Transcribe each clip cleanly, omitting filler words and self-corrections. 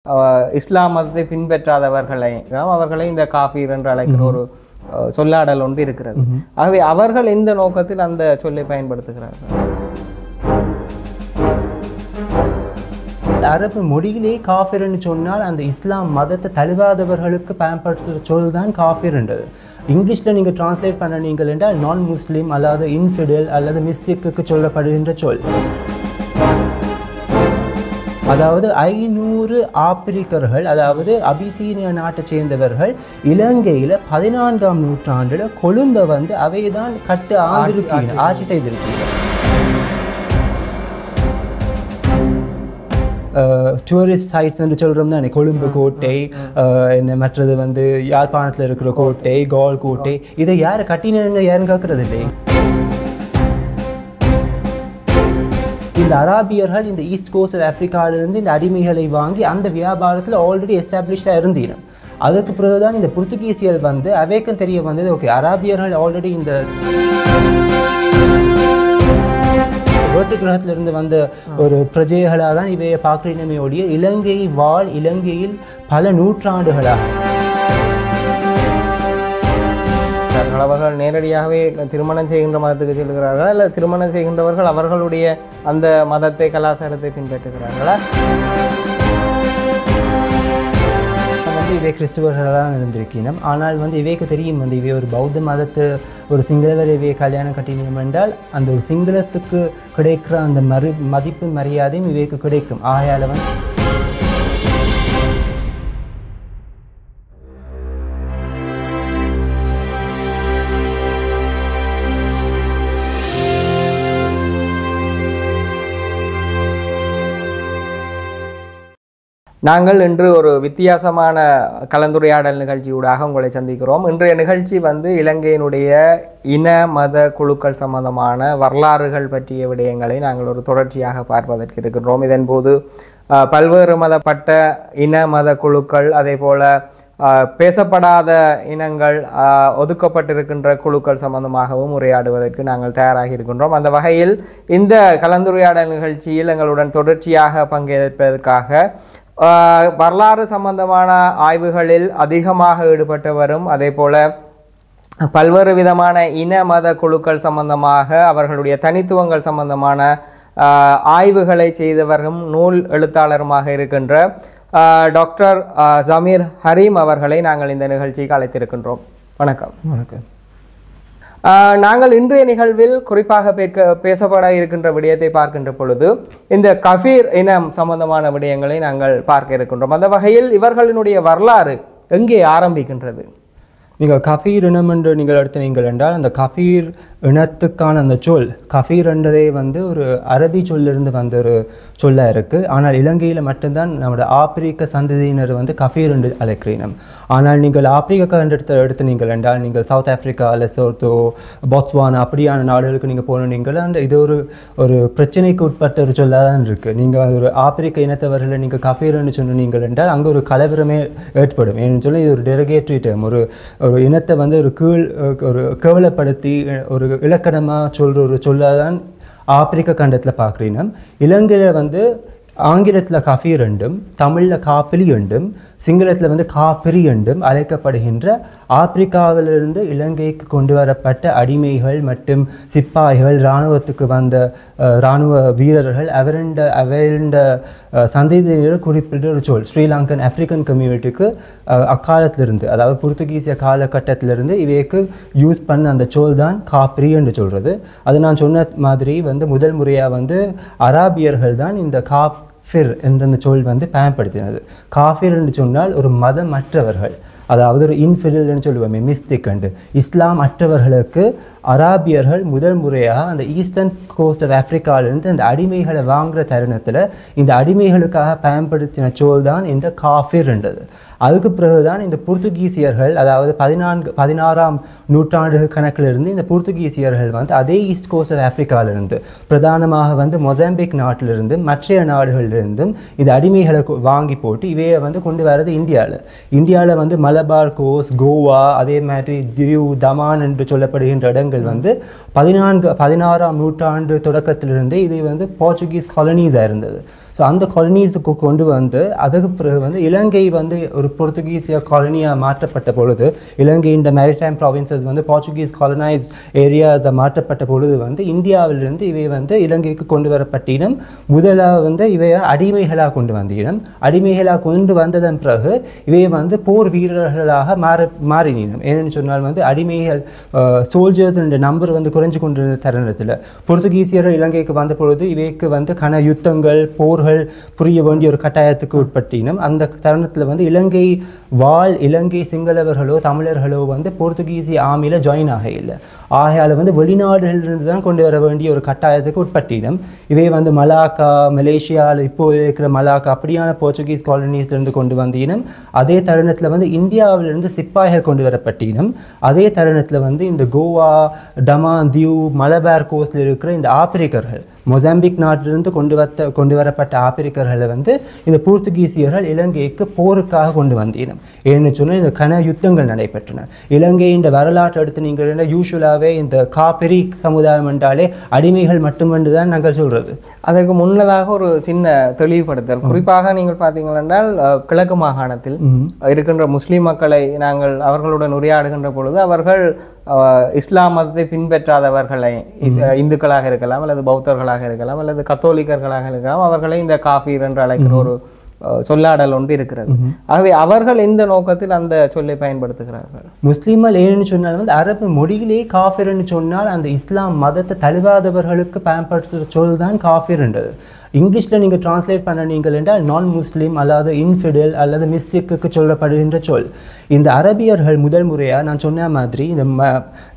இஸ்லாம் மதத்தை பின்பற்றாதவர்களை அவர்களை இந்த காஃபீர் என்று அழைக்கிற ஒரு சொல்லாடல் ஒன்று இருக்கிறது. ஆகவே அவர்கள் எந்த நோக்கத்தில் அந்த சொல்லை பயன்படுத்துகிறார்கள்? அரபு மொழியிலே காஃபிர்னு சொன்னால் அந்த இஸ்லாம் மதத்தை தழுவாதவர்களுக்கு பயன்படுத்துகிற சொல் தான் காஃபிர்ன்றது. இங்கிலீஷில் நீங்கள் டிரான்ஸ்லேட் பண்ண நீங்கள் என்றால் நான் முஸ்லீம் அல்லது இன்ஃபிடல் அல்லது மிஸ்டிக்கு சொல்லப்படுகின்ற சொல். அதாவது 500 ஆப்பிரிக்கர்கள், அதாவது அபிசீனியா நாட்டை சேர்ந்தவர்கள் இலங்கையில் 14ஆம் நூற்றாண்டில் கொழும்பை வந்து அவை தான் ஆட்சி செய்திருக்கீங்க. டூரிஸ்ட் சைட்ஸ் என்று சொல்கிறோம் தானே, கொழும்பு கோட்டை, மற்றது வந்து யாழ்ப்பாணத்தில் இருக்கிற கோட்டை, கால் கோட்டை, இதை யார் கட்டினு யாரும் கேட்கறது இல்லை. இந்த அராபியர்கள் இந்த ஈஸ்ட் கோஸ்ட் ஆஃப்ரிக்காவிலிருந்து இந்த அடிமைகளை வாங்கி அந்த வியாபாரத்தில் ஆல்ரெடி எஸ்டாப்ளிஷ்டாக இருந்தீங்க. அதுக்கு பிறகுதான் இந்த புர்த்துகீசியல் வந்து அவேக்கம் தெரிய வந்தது. ஓகே, அராபியர்கள் ஆல்ரெடி இந்த வேட்டு கிரகத்திலிருந்து வந்த ஒரு பிரஜைகளாக தான் இவையை பார்க்கிறீனமே ஒழிய இலங்கையில் பல நூற்றாண்டுகளாக அவர்கள் நேரடியாகவே திருமணம் செய்கின்ற மதத்துக்கு செல்கிறார்களா, இல்லை திருமணம் செய்கின்றவர்கள் அவர்களுடைய அந்த மதத்தை கலாச்சாரத்தை பின்பற்றுகிறார்களா? வந்து இவை கிறிஸ்துவர்களாக தான் இருந்திருக்கணும். ஆனால் வந்து இவைக்கு தெரியும் வந்து இவை ஒரு பௌத்த மதத்தை ஒரு சிங்களவர் இவையை கல்யாணம் கட்டினோம் என்றால் அந்த ஒரு சிங்களத்துக்கு கிடைக்கிற அந்த மதிப்பு மரியாதையும் இவைக்கு கிடைக்கும். ஆகையால் வந்து நாங்கள் இன்று ஒரு வித்தியாசமான கலந்துரையாடல் நிகழ்ச்சியூடாக உங்களை சந்திக்கிறோம். இன்றைய நிகழ்ச்சி வந்து இலங்கையினுடைய இன மத குழுக்கள் சம்பந்தமான வரலாறுகள் பற்றிய விடயங்களை நாங்கள் ஒரு தொடர்ச்சியாக பார்ப்பதற்கு இருக்கின்றோம். இதன்போது பல்வேறு மதப்பட்ட இன மத குழுக்கள், அதே போல பேசப்படாத இனங்கள், ஒதுக்கப்பட்டிருக்கின்ற குழுக்கள் சம்பந்தமாகவும் உரையாடுவதற்கு நாங்கள் தயாராகி இருக்கின்றோம். அந்த வகையில் இந்த கலந்துரையாடல் நிகழ்ச்சியில் எங்களுடன் தொடர்ச்சியாக பங்கேற்பதற்காக வரலாறு சம்பந்தமான ஆய்வுகளில் அதிகமாக ஈடுபட்டவரும், அதே போல பல்வேறு விதமான இன மத குழுக்கள் சம்பந்தமாக அவர்களுடைய தனித்துவங்கள் சம்பந்தமான ஆய்வுகளை செய்தவரும் நூல் எழுத்தாளருமாக இருக்கின்ற டாக்டர் ஜமீர் ஹரீம் அவர்களை நாங்கள் இந்த நிகழ்ச்சிக்கு அழைத்திருக்கின்றோம். வணக்கம். வணக்கம். நாங்கள் இன்றைய நிகழ்வில் குறிப்பாக பேசப்பட இருக்கின்ற விடயத்தை பார்க்கின்ற பொழுது இந்த கஃபீர் இனம் சம்பந்தமான விடயங்களை நாங்கள் பார்க்க இருக்கின்றோம். அந்த வகையில் இவர்களினுடைய வரலாறு எங்கே ஆரம்பிக்கின்றது? நீங்கள் கஃபீர் இனம் என்று நீங்கள் எடுத்தீங்கள் என்றால் அந்த கஃபீர் இனத்துக்கான அந்த சொல் கஃபீர் என்றதே வந்து ஒரு அரபி சொல்லிருந்து வந்த ஒரு சொல்லாக இருக்குது. ஆனால் இலங்கையில் மட்டும்தான் நம்மளோட ஆப்பிரிக்க சந்ததியினர் வந்து கஃபீர் என்று அழைக்கிறோம். ஆனால் நீங்கள் ஆப்பிரிக்கா எடுத்து நீங்கள் என்றால் நீங்கள் சவுத் ஆஃப்ரிக்கா, லெசோத்தோ, பாட்ஸ்வானா அப்படியான நாடுகளுக்கு நீங்கள் போனீங்கள் அந்த இது ஒரு பிரச்சனைக்கு உட்பட்ட ஒரு சொல்லாக தான் இருக்குது. நீங்கள் ஒரு ஆப்பிரிக்க இனத்தவர்களை நீங்கள் கஃபீர்னு சொன்னீங்கள் என்றால் அங்கே ஒரு கலவரமே ஏற்படும். ஏன்னு சொல்லி இது ஒரு டெரகேட்டரி டேர்ம், ஒரு இனத்தை வந்து ஒரு கேவலப்படுத்தி ஒரு இலக்கணமாக சொல்கிற ஒரு சொல்லாதான் ஆப்பிரிக்க கண்டத்தில் பார்க்குறீங்க. இலங்கையில் வந்து ஆங்கிலத்தில் கஃபீர் என்றும், தமிழில் காப்பிலி என்றும், சிங்களத்தில் வந்து காப்பிரி என்றும் அழைக்கப்படுகின்ற ஆப்பிரிக்காவிலிருந்து இலங்கைக்கு கொண்டு வரப்பட்ட அடிமைகள் மற்றும் சிப்பாய்கள், இராணுவத்துக்கு வந்த இராணுவ வீரர்கள், அவருண்ட சந்ததியினர் குறிப்பிட்ட ஒரு சொல். ஸ்ரீலங்கன் ஆப்பிரிக்கன் கம்யூனிட்டிக்கு அக்காலத்திலிருந்து, அதாவது புர்த்துகீசிய காலகட்டத்திலிருந்து இவைக்கு யூஸ் பண்ண அந்த சொல் தான் காப்பிரி என்று சொல்கிறது. அது நான் சொன்ன மாதிரி வந்து முதல் முறையாக வந்து அராபியர்கள் தான் இந்த காஃபிர் என்ற சொல் வந்து பயன்படுத்தினது. காஃபிர் என்று சொன்னால் ஒரு மதமற்றவர்கள், அதாவது ஒரு இன்ஃபிடல்னு சொல்லுவோமே, மிஸ்டிக் அண்டு இஸ்லாம் அற்றவர்களுக்கு அராபியர்கள் முதல் முறையாக அந்த ஈஸ்டர்ன் கோஸ்ட் ஆஃப் ஆஃப்ரிக்காவிலிருந்து அந்த அடிமைகளை வாங்குகிற தருணத்தில் இந்த அடிமைகளுக்காக பயன்படுத்தின சொல் தான் இந்த காஃபிர் என்றது. அதுக்கு பிறகுதான் இந்த புர்த்துகீசியர்கள், அதாவது 16ஆம் நூற்றாண்டு கணக்கிலிருந்து இந்த புர்த்துகீசியர்கள் வந்து அதே ஈஸ்ட் கோஸ்ட் ஆஃப் ஆஃப்ரிக்காவிலிருந்து பிரதானமாக வந்து மொசாம்பிக் நாட்டிலிருந்து மற்ற நாடுகளிலிருந்தும் இந்த அடிமைகளை வாங்கி போட்டு இவையை வந்து கொண்டு வர்றது இந்தியாவில் வந்து மலபார் கோஸ்ட், கோவா, அதே மாதிரி தியூ, தமான் என்று சொல்லப்படுகின்ற இடங்கள் வந்து 16ஆம் நூற்றாண்டு தொடக்கத்திலிருந்து இது வந்து போர்ச்சுகீஸ் காலனிஸாக இருந்தது. ஸோ அந்த காலனிஸுக்கு கொண்டு வந்து அதுக்கு பிறகு வந்து இலங்கை வந்து ஒரு போர்த்துகீசிய காலனியாக மாற்றப்பட்ட பொழுது, இலங்கை இந்த மேரிடைம் ப்ராவின்சஸ் வந்து போர்ச்சுகீஸ் காலனைஸ்ட் ஏரியாஸை மாற்றப்பட்ட பொழுது வந்து இந்தியாவிலிருந்து இவை வந்து இலங்கைக்கு கொண்டு வரப்பட்டினம். முதலாக வந்து இவை அடிமைகளாக கொண்டு வந்தினம். அடிமைகளாக கொண்டு வந்ததன் பிறகு இவை வந்து போர் வீரர்களாக மாறினோம். ஏன்னு சொன்னால் வந்து அடிமைகள் சோல்ஜர்ஸ் நம்பர் வந்து குறைஞ்சு கொண்டிருந்த தருணத்தில் போர்த்துகீசியர்கள் இலங்கைக்கு வந்த பொழுது இவைக்கு வந்து கன யுத்தங்கள் போர்கள் புரிய வேண்டிய ஒரு கட்டாயத்துக்கு உட்பட்டினம். அந்த தருணத்தில் வந்து இலங்கை சிங்களவர்களோ தமிழர்களோ வந்து போர்த்துகீசிய ஆர்மியில் ஜாயின் ஆக இல்லை. ஆகையால் வந்து வெளிநாடுகளிலிருந்து தான் கொண்டு வர வேண்டிய ஒரு கட்டாயத்துக்கு உட்பட்டினம். இவை வந்து மலாக்கா, மலேசியாவில் இப்போது இருக்கிற மலாக்கா அப்படியான போர்ச்சுகீஸ் காலனிஸ்லேருந்து கொண்டு வந்தினம். அதே தருணத்தில் வந்து இந்தியாவிலிருந்து சிப்பாய்கள் கொண்டு வரப்பட்டினம். அதே தருணத்தில் வந்து இந்த கோவா, டமான் தீவு, மலபார் கோஸ்டில் இருக்கிற இந்த ஆப்பிரிக்கர்கள், மொசாம்பிக் நாட்டிலிருந்து கொண்டு வரப்பட்ட ஆப்பிரிக்கர்களை வந்து இந்த போர்த்துகீசியர்கள் இலங்கைக்கு போருக்காக கொண்டு வந்தினம். ஏன்னு சொன்னால் இந்த கன யுத்தங்கள் நடைபெற்றன. இலங்கையின் வரலாற்று எடுத்து நீங்கள் யூஸ்வலாகவே இந்த காப்பிரி சமுதாயம் என்றாலே அடிமைகள் மட்டுமென்று தான் நாங்கள் சொல்கிறது. அதற்கு முன்னதாக ஒரு சின்ன தெளிவுபடுத்தல், குறிப்பாக நீங்கள் பார்த்தீங்களென்றால் கிழக்கு மாகாணத்தில் இருக்கின்ற முஸ்லீம் மக்களை நாங்கள் அவர்களுடன் உரையாடுகின்ற பொழுது அவர்கள் இஸ்லாம் மதத்தை பின்பற்றாதவர்களை, இந்துக்களாக இருக்கலாம் அல்லது பௌத்தர்களாக இருக்கலாம் அல்லது கத்தோலிக்கர்களாக இருக்கலாம், அவர்களை இந்த காஃபீர் என்று அழைக்கிற ஒரு சொல்லாடல் ஒன்று இருக்கிறது. ஆகவே அவர்கள் எந்த நோக்கத்தில் அந்த சொல்லை பயன்படுத்துகிறார்கள்? முஸ்லீம்கள் ஏன்னு சொன்னால் வந்து அரபு மொழியிலே காஃபிர்னு சொன்னால் அந்த இஸ்லாம் மதத்தை தழுவாதவர்களுக்கு பயன்படுத்துகிற சொல் தான் காஃபிர்ன்றது. இங்கிலீஷில் நீங்கள் டிரான்ஸ்லேட் பண்ண நீங்கள் என்றால் நான் முஸ்லீம் அல்லது இன்ஃபிடல் அல்லது மிஸ்டிக்கு சொல்லப்படுகின்ற சொல். இந்த அரபியர்கள் முதல் முறையாக நான் சொன்ன மாதிரி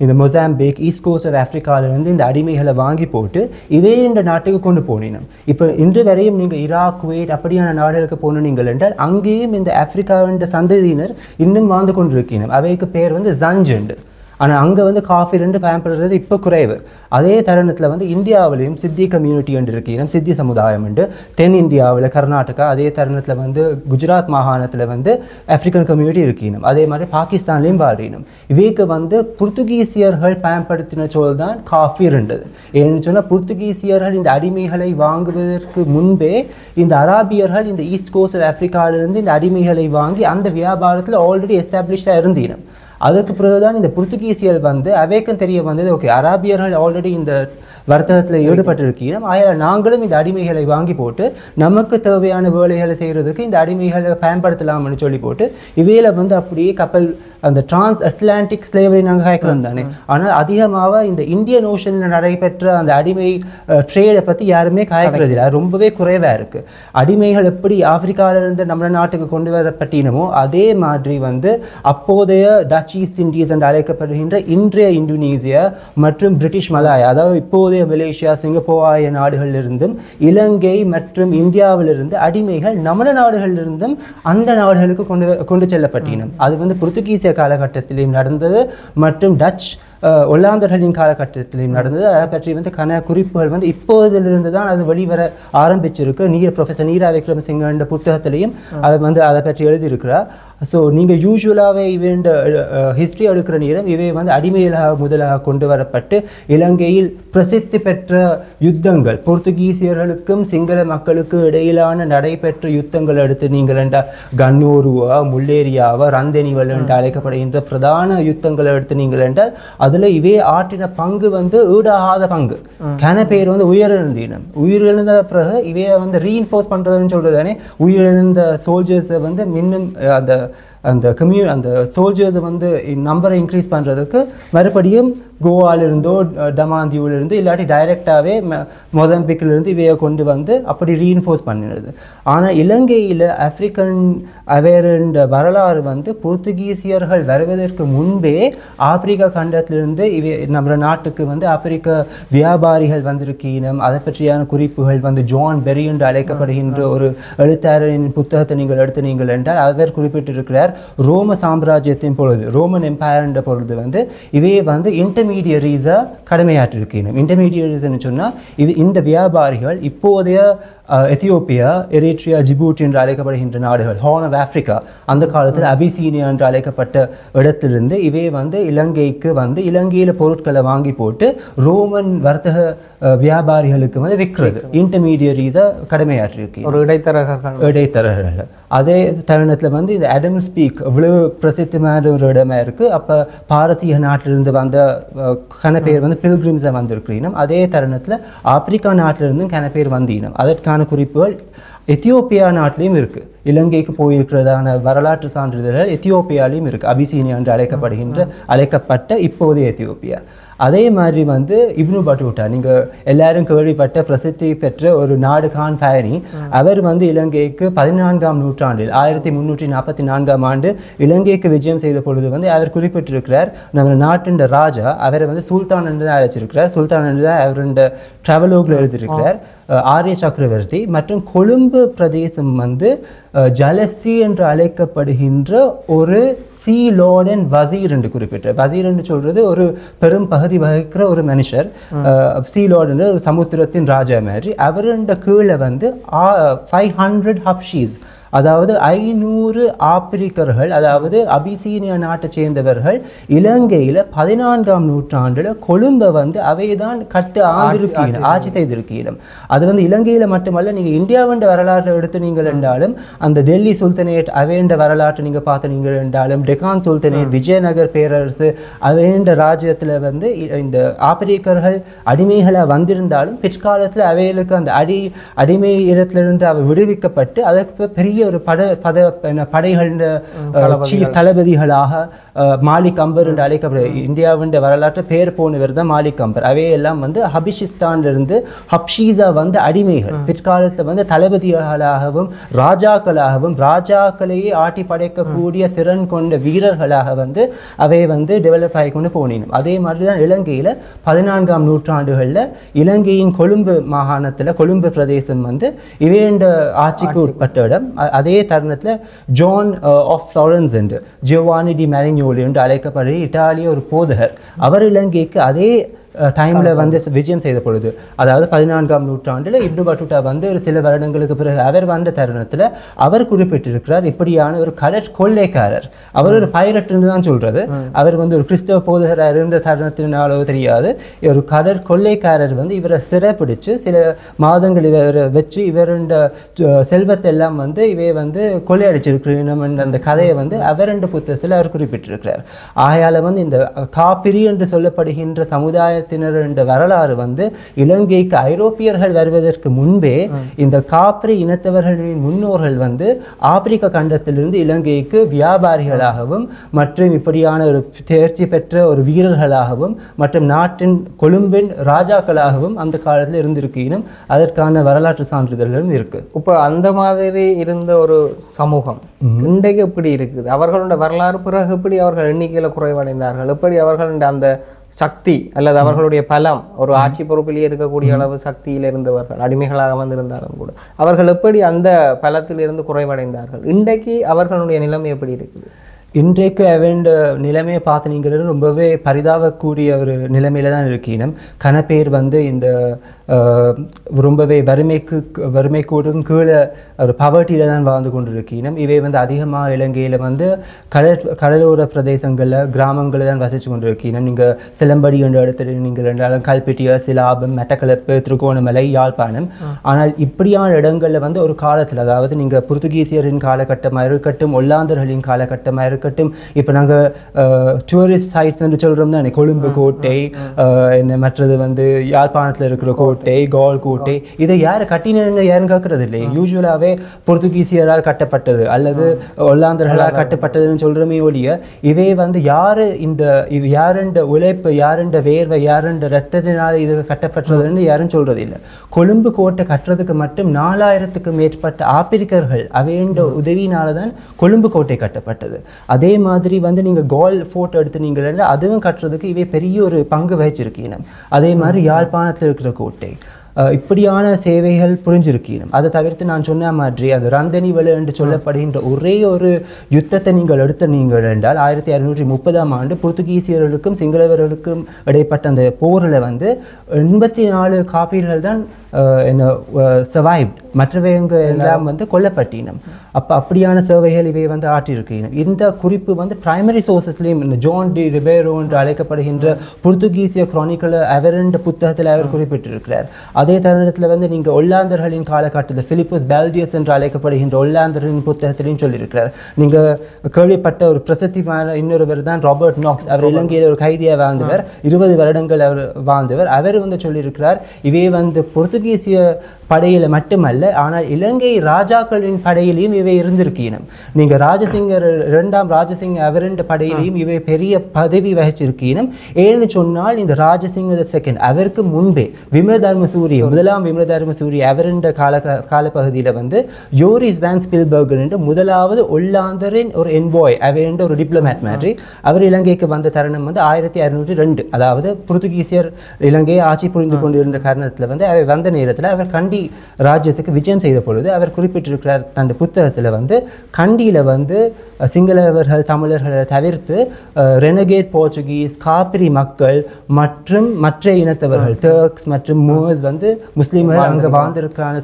இந்த மொசாம்பிக், ஈஸ்ட் கோஸ்ட் ஆஃப் ஆஃப்ரிக்காவிலிருந்து இந்த அடிமைகளை வாங்கி போட்டு இதே இந்த நாட்டுக்கு கொண்டு போனீங்க. இப்போ இன்று வரையும் நீங்கள் ஈராக், குவைட் அப்படியான நாடுகளுக்கு போனீங்கள் என்றால் அங்கேயும் இந்த ஆஃப்ரிக்காவின் சந்ததியினர் இன்னும் வாழ்ந்து கொண்டிருக்கீங்க. அவைக்கு பேர் வந்து ஜன்ஜெண்டு. ஆனால் அங்கே வந்து காஃபிர் பயன்படுறது இப்போ குறைவு. அதே தருணத்தில் வந்து இந்தியாவிலையும் சித்தி கம்யூனிட்டி என்று இருக்கணும், சித்தி சமுதாயம் என்று. தென் இந்தியாவில் கர்நாடகா, அதே தருணத்தில் வந்து குஜராத் மாகாணத்தில் வந்து ஆஃப்ரிக்கன் கம்யூனிட்டி இருக்கணும். அதே மாதிரி பாகிஸ்தான்லேயும் வாழ்றணும். இவைக்கு வந்து புர்த்துகீசியர்கள் பயன்படுத்தின சொல் தான் காஃபிர்ன்றது. ஏன்னு சொன்னால் புர்த்துகீசியர்கள் இந்த அடிமைகளை வாங்குவதற்கு முன்பே இந்த அராபியர்கள் இந்த ஈஸ்ட் கோஸ்ட் ஆஃப்ரிக்காவிலிருந்து இந்த அடிமைகளை வாங்கி அந்த வியாபாரத்தில் ஆல்ரெடி எஸ்டாப்ளிஷ்டாக இருந்தீனம். அதுக்கு பிறகுதான் இந்த புர்த்துகீசியர் வந்து அவைக்கும் தெரிய வந்தது, ஓகே அராபியர்கள் ஆல்ரெடி இந்த வர்த்தகத்தில் ஈடுபட்டிருக்கிறோம், ஆயால் நாங்களும் இந்த அடிமைகளை வாங்கி போட்டு நமக்கு தேவையான வேலைகளை செய்கிறதுக்கு இந்த அடிமைகளை பயன்படுத்தலாம்னு சொல்லி போட்டு இவையில் வந்து அப்படியே கப்பல் அந்த டிரான்ஸ் அட்லாண்டிக் ஸ்லேவரி நாங்கள் கேட்குறோம் தானே. ஆனால் அதிகமாக இந்த இந்தியன் ஓஷனில் நடைபெற்ற அந்த அடிமை ட்ரேடை பற்றி யாருமே காய்க்கிறது இல்லை, ரொம்பவே குறைவாக இருக்குது. அடிமைகள் எப்படி ஆப்பிரிக்காவிலிருந்து நம்ம நாட்டுக்கு கொண்டு வரப்பட்டினமோ அதே மாதிரி வந்து அப்போதைய டச் ஈஸ்ட் இண்டீஸ் என்று அழைக்கப்படுகின்ற இன்றைய இந்தோனேசியா மற்றும் பிரிட்டிஷ் மலாயா, அதாவது இப்போதைய மலேசியா, சிங்கப்பூர் ஆகிய நாடுகளிலிருந்தும் இலங்கை மற்றும் இந்தியாவிலிருந்து அடிமைகள் நம்ம நாடுகளிலிருந்தும் அந்த நாடுகளுக்கு கொண்டு செல்லப்பட்டினோம். அது வந்து புர்த்துகீசிய காலகட்டத்திலையும் நடந்தது மற்றும் டச் ஒல்லாந்தர்களின் காலகட்டத்திலையும் நடந்தது. அதை பற்றி வந்து கன குறிப்புகள் வந்து இப்போதிலிருந்து தான் அது வெளிவர ஆரம்பிச்சிருக்கு. ப்ரொஃபஸர் நீரா விக்ரமசிங்க என்ற புத்தகத்திலையும் அதை வந்து அதை பற்றி எழுதியிருக்கிறார். ஸோ நீங்கள் யூஸ்வலாகவே இவன் ஹிஸ்ட்ரி எடுக்கிற நேரம் இவை வந்து அடிமைகளாக முதலாக கொண்டு வரப்பட்டு இலங்கையில் பிரசித்தி பெற்ற யுத்தங்கள், போர்த்துகீசியர்களுக்கும் சிங்கள மக்களுக்கும் இடையிலான நடைபெற்ற யுத்தங்கள் எடுத்து நீங்கள் என்றால் கண்ணூருவா, முல்லேரியாவா, ரந்தனிவல் என்று அழைக்கப்படுகின்ற பிரதான யுத்தங்களை எடுத்து நீங்கள் என்றால் அதில் இவே ஆற்றின பங்கு வந்து ஈடாகாத பங்கு. கன பேர் வந்து உயிரிழந்த பிறகு இவையை வந்து ரீஇன்ஃபோர்ஸ் பண்ணுறதுன்னு சொல்கிறது தானே. உயிரிழந்த சோல்ஜர்ஸை வந்து மின்னும் அந்த சோல்ஜர்ஸை வந்து நம்பரை இன்க்ரீஸ் பண்ணுறதுக்கு மறுபடியும் கோவாலிருந்தோ டமாந்தியூலிருந்து இல்லாட்டி டைரெக்டாகவே மொசாம்பிக்கிலிருந்து இவையை கொண்டு வந்து அப்படி ரீஇன்ஃபோர்ஸ் பண்ணிடுது. ஆனால் இலங்கையில் ஆஃப்ரிக்கன் அவேரண்ட வரலாறு வந்து போர்த்துகீசியர்கள் வருவதற்கு முன்பே ஆப்பிரிக்கா கண்டத்திலிருந்து இவை நம்ம நாட்டுக்கு வந்து ஆப்பிரிக்க வியாபாரிகள் வந்திருக்கீனம். அதை பற்றியான குறிப்புகள் வந்து ஜான் பெரி என்று அழைக்கப்படுகின்ற ஒரு எழுத்தாளரின் புத்தகத்தை நீங்கள் எடுத்து நீங்கள் என்றால் அவர் குறிப்பிட்டிருக்கிறார். ரோம சாம்ராஜ்யத்தின் பொழுது, ரோமன் எம்பையர் என்ற பொழுது வந்து இவையே வந்து இன்டர்மீடியரிஸாக கடமையாற்றிருக்கணும். இன்டர்மீடியரிஸ்ன்னு சொன்னால் இந்த வியாபாரிகள் இப்போதைய எத்தியோப்பியா, எரிட்ரியா, ஜிபூட்டி என்று அழைக்கப்படுகின்ற நாடுகள், ஹார்ன் ஆஃப் ஆஃப்ரிக்கா, அந்த காலத்தில் அபிசீனியா என்று அழைக்கப்பட்ட இடத்திலிருந்து இவை வந்து இலங்கைக்கு வந்து இலங்கையில் பொருட்களை வாங்கி போட்டு ரோமன் வர்த்தக வியாபாரிகளுக்கு வந்து விற்கிறது. இன்டர்மீடியரிஸை கடமையாற்றிருக்கு, ஒரு இடைத்தரகர்கள். அதே தருணத்தில் வந்து இந்த அடம் ஸ்பீக் இவ்வளவு பிரசித்தமான ஒரு இடமா இருக்குது. அப்போ பாரசீக நாட்டிலிருந்து வந்த கன பேர் வந்து பில்கிரிம்ஸை வந்திருக்கிறீனும், அதே தருணத்தில் ஆப்பிரிக்கா நாட்டிலிருந்தும் கன பேர் வந்தீனும். அதற்கான குறிப்புகள் எத்தியோப்பியா நாட்டிலையும் இருக்குது. இலங்கைக்கு போயிருக்கிறதான வரலாற்று சான்றிதழ்கள் எத்தியோப்பியாலையும் இருக்குது. அபிசீனியா என்று அழைக்கப்பட்ட இப்போதைய எத்தியோப்பியா. அதே மாதிரி வந்து இப்னு பட்டூட்டா, நீங்கள் எல்லாரும் கேள்விப்பட்ட பிரசித்தி பெற்ற ஒரு நாடுகான் பயணி. அவர் வந்து இலங்கைக்கு 14ஆம் நூற்றாண்டில் 1344ஆம் ஆண்டு இலங்கைக்கு விஜயம் செய்த பொழுது வந்து அவர் குறிப்பிட்டிருக்கிறார், நம்ம நாட்டின் ராஜா அவரை வந்து சுல்தான் என்று தான் அழைச்சிருக்கிறார். சுல்தான் என்று தான் அவருடைய ட்ராவலோகில் எழுதியிருக்கிறார். ஆரிய சக்கரவர்த்தி மற்றும் கொழும்பு பிரதேசம் வந்து ஜலஸ்தி என்று அழைக்கப்படுகின்ற ஒரு சி லார்டன் வசீர் என்று குறிப்பிட்டார். வசீர் என்று சொல்றது ஒரு பெரும் பகுதி வகிக்கிற ஒரு மனுஷர். சி லார்டன் ஒரு சமுத்திரத்தின் ராஜா மாதிரி. அவருடைய கீழே வந்து 500 ஹப்ஷீஸ், அதாவது 500 ஆப்பிரிக்கர்கள், அதாவது அபிசீனியா நாட்டை சேர்ந்தவர்கள் இலங்கையில் 14ஆம் நூற்றாண்டில் கொழும்பை வந்து அவைதான் ஆட்சி செய்திருக்கீங்க. அது வந்து இலங்கையில் மட்டுமல்ல, நீங்கள் இந்தியாவின் வரலாற்றை எடுத்து நீங்கள் என்றாலும், அந்த டெல்லி சுல்தனேட் அவைண்ட வரலாற்றை நீங்கள் பார்த்து நீங்கள் என்றாலும், டெக்கான் சுல்தனேட், விஜயநகர் பேரரசு அவைண்ட ராஜ்யத்தில் வந்து இந்த ஆப்பிரிக்கர்கள் அடிமைகளாக வந்திருந்தாலும் பிற்காலத்தில் அவைகளுக்கு அந்த அடிமை இடத்திலிருந்து அவை விடுவிக்கப்பட்டு அதற்கு பெரிய ஒரு படைகளின் சீஃப் தளபதிகளாக மாலிக் அம்பர் என்று அழைக்கப்படும். இந்தியாவின் வரலாற்று பேர் போனவர் தான் மாலிக் அம்பர். அவையெல்லாம் வந்து ஹபிஷிஸ்தானிலிருந்து ஹப்ஷீஸா வந்து அடிமைகள் பிற்காலத்தில் வந்து தளபதிகளாகவும் ராஜாக்களாகவும் ராஜாக்களையே ஆட்டி படைக்கக்கூடிய திறன் கொண்ட வீரர்களாக வந்து அவை வந்து டெவலப் ஆகி கொண்டு போனோம். அதே மாதிரி தான் இலங்கையில் 14ஆம் நூற்றாண்டுகளில் இலங்கையின் கொழும்பு மாகாணத்தில் கொழும்பு பிரதேசம் வந்து இவையண்ட ஆட்சிக்கு உட்பட்ட இடம். அதே தருணத்தில் ஜான் ஆஃப் ஃப்ளாரன்ஸ் என்று ஜியோவானி டி மேரினியோலி என்று அழைக்கப்படுற இட்டாலிய ஒரு போதகர், அவர் இலங்கைக்கு அதே டைமில் வந்து விஜயம் செய்த பொழுது, அதாவது 14ஆம் நூற்றாண்டில் இப்னு பட்டூட்டா வந்து ஒரு சில வருடங்களுக்கு பிறகு அவர் வந்த தருணத்தில் அவர் குறிப்பிட்டிருக்கிறார், இப்படியான ஒரு கொள்ளைக்காரர், அவர் ஒரு பைரட்னு தான் சொல்றது, அவர் வந்து ஒரு கிறிஸ்தவ போதகராக இருந்த தருணத்தினாலோ தெரியாது, ஒரு கொள்ளைக்காரர் வந்து இவரை சிறைப்பிடிச்சு சில மாதங்கள் இவரை வச்சு இவருடைய செல்வத்தை எல்லாம் வந்து இவை வந்து கொள்ளையடிச்சிருக்கிறோம் என்ற அந்த கதையை வந்து அவருடைய புத்தகத்தில் அவர் குறிப்பிட்டிருக்கிறார். ஆகையால் வந்து இந்த காப்பிரி என்று சொல்லப்படுகின்ற சமுதாய என்ற வரலாறு வந்து இலங்கைக்கு ஐரோப்பியர்கள் வருவதற்கு முன்பே இந்த காப்ரி இனத்தவர்களின் முன்னோர்கள் வந்து ஆப்பிரிக்க கண்டத்திலிருந்து இலங்கைக்கு வியாபாரிகளாகவும் மற்றும் இப்படியான ஒரு தேர்ச்சி பெற்ற ஒரு வீரர்களாகவும் மற்றும் நாட்டின் கொழும்பின் ராஜாக்களாகவும் அந்த காலத்தில் இருந்திருக்கீனும் அதற்கான வரலாற்று சான்றிதழ்களும் இருக்கு. இப்போ அந்த மாதிரி இருந்த ஒரு சமூகம் இன்றைக்கு எப்படி இருக்குது? அவர்களோட வரலாறு பிறகு எப்படி அவர்கள் எண்ணிக்கையில் குறைவடைந்தார்கள்? எப்படி அவர்களுடைய அந்த சக்தி அல்லது அவர்களுடைய பலம், ஒரு ஆட்சி பொறுப்பிலேயே இருக்கக்கூடிய அளவு சக்தியில் இருந்தவர்கள் அடிமைகளாக வந்திருந்தாலும் கூட அவர்கள் எப்படி அந்த பலத்தில் இருந்து குறைவடைந்தார்கள்? இன்றைக்கு அவர்களுடைய நிலைமை எப்படி இருக்குது? இன்றைக்கு அவன் நிலைமையை பார்த்து நீங்கள் ரொம்பவே பரிதாபக்கூடிய ஒரு நிலைமையில தான் இருக்கீனும். கன பேர் வந்து இந்த ரொம்பவே வறுமைக்கூடும் கீழே ஒரு பவர்ட்டியில் தான் வாழ்ந்து கொண்டு இருக்கீனும். இவை வந்து அதிகமாக இலங்கையில் வந்து கடலோர பிரதேசங்களில் கிராமங்களில் தான் வசித்து கொண்டு இருக்கீனும். நீங்கள் சிலம்படி என்ற இடத்துல நீங்கள் என்றாலும் கல்பெட்டியா, சிலாபம், மெட்டக்களப்பு, திருகோணமலை, யாழ்ப்பாணம். ஆனால் இப்படியான இடங்களில் வந்து ஒரு காலத்தில், அதாவது நீங்கள் புர்த்துகீசியரின் காலகட்டமாக இருக்கட்டும், ஒல்லாந்தர்களின் காலகட்டமாக இருக்கட்டும், இப்போ நாங்கள் டூரிஸ்ட் சைட்ஸ் என்று சொல்கிறோம் தான், கொழும்பு கோட்டை, மற்றது வந்து யாழ்ப்பாணத்தில் இருக்கிற கோட்டை, கால் கோட்டை, இதை யார் கட்டினு யாரும் கேட்கறது இல்லை. யூஸ்வலாகவே போர்த்துகீசியரால் கட்டப்பட்டது அல்லது ஒல்லாந்தர்களால் கட்டப்பட்டதுன்னு சொல்கிறோமே ஒழிய இவை வந்து யார் இந்த யாருண்ட உழைப்பு, யாருண்ட வேர்வை, யாருண்ட ரத்தத்தினால் இது கட்டப்பட்டதுன்னு யாரும் சொல்கிறது இல்லை. கொழும்பு கோட்டை கட்டுறதுக்கு மட்டும் 4000க்கும் மேற்பட்ட ஆப்பிரிக்கர்கள் அவைண்ட உதவியினால தான் கொழும்பு கோட்டை கட்டப்பட்டது. அதே மாதிரி வந்து நீங்கள் கால் ஃபோர்ட் எடுத்து நீங்கள் அதுவும் கட்டுறதுக்கு இவை பெரிய ஒரு பங்கு வகிச்சிருக்கீங்க. அதே மாதிரி யாழ்ப்பாணத்தில் இருக்கிற கோட்டை, இப்படியான சேவைகள் புரிஞ்சிருக்கணும். அதை தவிர்த்து நான் சொன்ன மாதிரி அந்த ரந்தனி வலு என்று சொல்லப்படுகின்ற ஒரே ஒரு யுத்தத்தை நீங்கள் நீங்கள் என்றால் 1630ஆம் ஆண்டு போர்த்துகீசியர்களுக்கும் சிங்களவர்களுக்கும் இடைப்பட்ட அந்த போரில் வந்து 84 காப்பீர்கள் தான் சர்வைவ்ட், மற்றவங்க எல்லாம் வந்து கொல்லப்பட்டினம். அப்படியான சேவைகள் இவை வந்து ஆற்றியிருக்கணும். இந்த குறிப்பு வந்து பிரைமரி சோர்சஸ்லேயும் இந்த ஜான் டி ரிபேரோ என்று அழைக்கப்படுகின்ற போர்த்துகீசிய குரானிக்கல் அவரண்ட புத்தகத்தில் அவர் குறிப்பிட்டிருக்கிறார். அதே தருணத்தில் வந்து நீங்கள் ஒல்லாந்தர்களின் காலகட்டத்தில் பிலிப்பஸ் பால்டியஸ் என்று அழைக்கப்படுகின்ற ஒல்லாந்தர்களின் புத்தகத்திலையும் சொல்லியிருக்கிறார். நீங்கள் கேள்விப்பட்ட ஒரு பிரசித்தியான இன்னொருவர் தான் ராபர்ட் நாக்ஸ். அவர் இலங்கையில் ஒரு கைதியாக வாழ்ந்தவர், 20 வருடங்கள் அவர் வாழ்ந்தவர். அவர் வந்து சொல்லியிருக்கிறார், இவை வந்து போர்த்துகீசிய படையில் மட்டுமல்ல, ஆனால் இலங்கை ராஜாக்களின் படையிலையும் இவை இருந்திருக்கணும். நீங்கள் ராஜசிங்கர் 2ஆம் ராஜசிங்க அவரண்ட படையிலையும் இவை பெரிய பதவி வகிச்சிருக்கணும். ஏன்னு சொன்னால் இந்த ராஜசிங்க செகண்ட் அவருக்கு முன்பே விமலதர்ம சூரிய 1ஆம் விமலதர்ம சூரிய அவரண்ட காலப்பகுதியில் வந்து யோரிஸ் வேன் ஸ்பில்பர்க் என்ற முதலாவது ஒல்லாந்தரின் ஒரு என்வாய் அவரண்ட ஒரு டிப்ளமேட் மாதிரி அவர் இலங்கைக்கு வந்த தருணம் வந்து 1602. அதாவது போர்த்துகீசியர் இலங்கையை ஆட்சி புரிந்து கொண்டிருந்த காரணத்தில் வந்து அவர் வந்த நேரத்தில் அவர் கண்டி ராஜ்யத்துக்கு விஜயம் செய்த பொழுது அவர் குறிப்பிட்டிருக்கிறார் தன் புத்தகத்தில் வந்து கண்டியில் வந்து சிங்களவர்கள் தமிழர்களை தவிர்த்து ரெனகேட் போர்ச்சுகீஸ் காப்பிரி மக்கள் மற்றும் மற்ற இனத்தவர்கள் டர்க்ஸ் மற்றும் மூவர்ஸ் வந்து முஸ்லீம்கள் அங்கே வாழ்ந்திருக்கான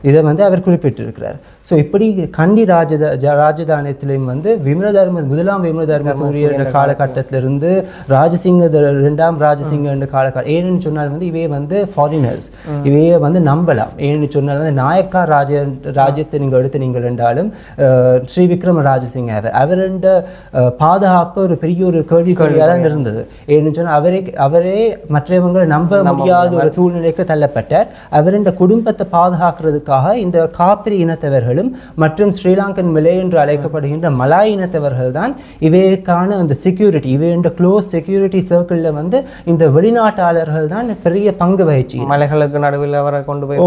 இதை வந்து அவர் குறிப்பிட்டிருக்கிறார். ஸோ இப்படி கண்டி ராஜதானியத்திலையும் வந்து முதலாம் விமலதர்ம சூரிய காலகட்டத்திலிருந்து ராஜசிங்க 2ஆம் ராஜசிங்க என்ற காலகட்டம் ஏன்னு சொன்னால் வந்து இவையே வந்து ஃபாரினர்ஸ் இவையே வந்து நம்பலாம். ஏன்னு சொன்னால் வந்து நாயக்கா ராஜ்யத்தை நீங்கள் எடுத்து நீங்கள் என்றாலும் ஸ்ரீ விக்ரம ராஜசிங்க அவருடைய பாதுகாப்பு ஒரு பெரிய ஒரு கேள்விக்குறியாக தான் இருந்தது. ஏன்னு சொன்னால் அவரே மற்றவங்களை நம்ப முடியாத ஒரு சூழ்நிலைக்கு தள்ளப்பட்டார். அவருடைய குடும்பத்தை பாதுகாக்கிறதுக்காக இந்த காப்பிரி இனத்தவர்களும் மற்றும் ஸ்ரீலங்கன் மிலே என்று அழைக்கப்படுகின்ற மலாய் இனத்தவர்கள் தான் இவைக்கான அந்த செக்யூரிட்டி இவையோட க்ளோஸ் செக்யூரிட்டி சர்க்கிளில் வந்து இந்த வெளிநாட்டாளர்கள் தான் பெரிய பங்கு வகிச்சு மலைகளுக்கு நடுவில் அவரை கொண்டு போய்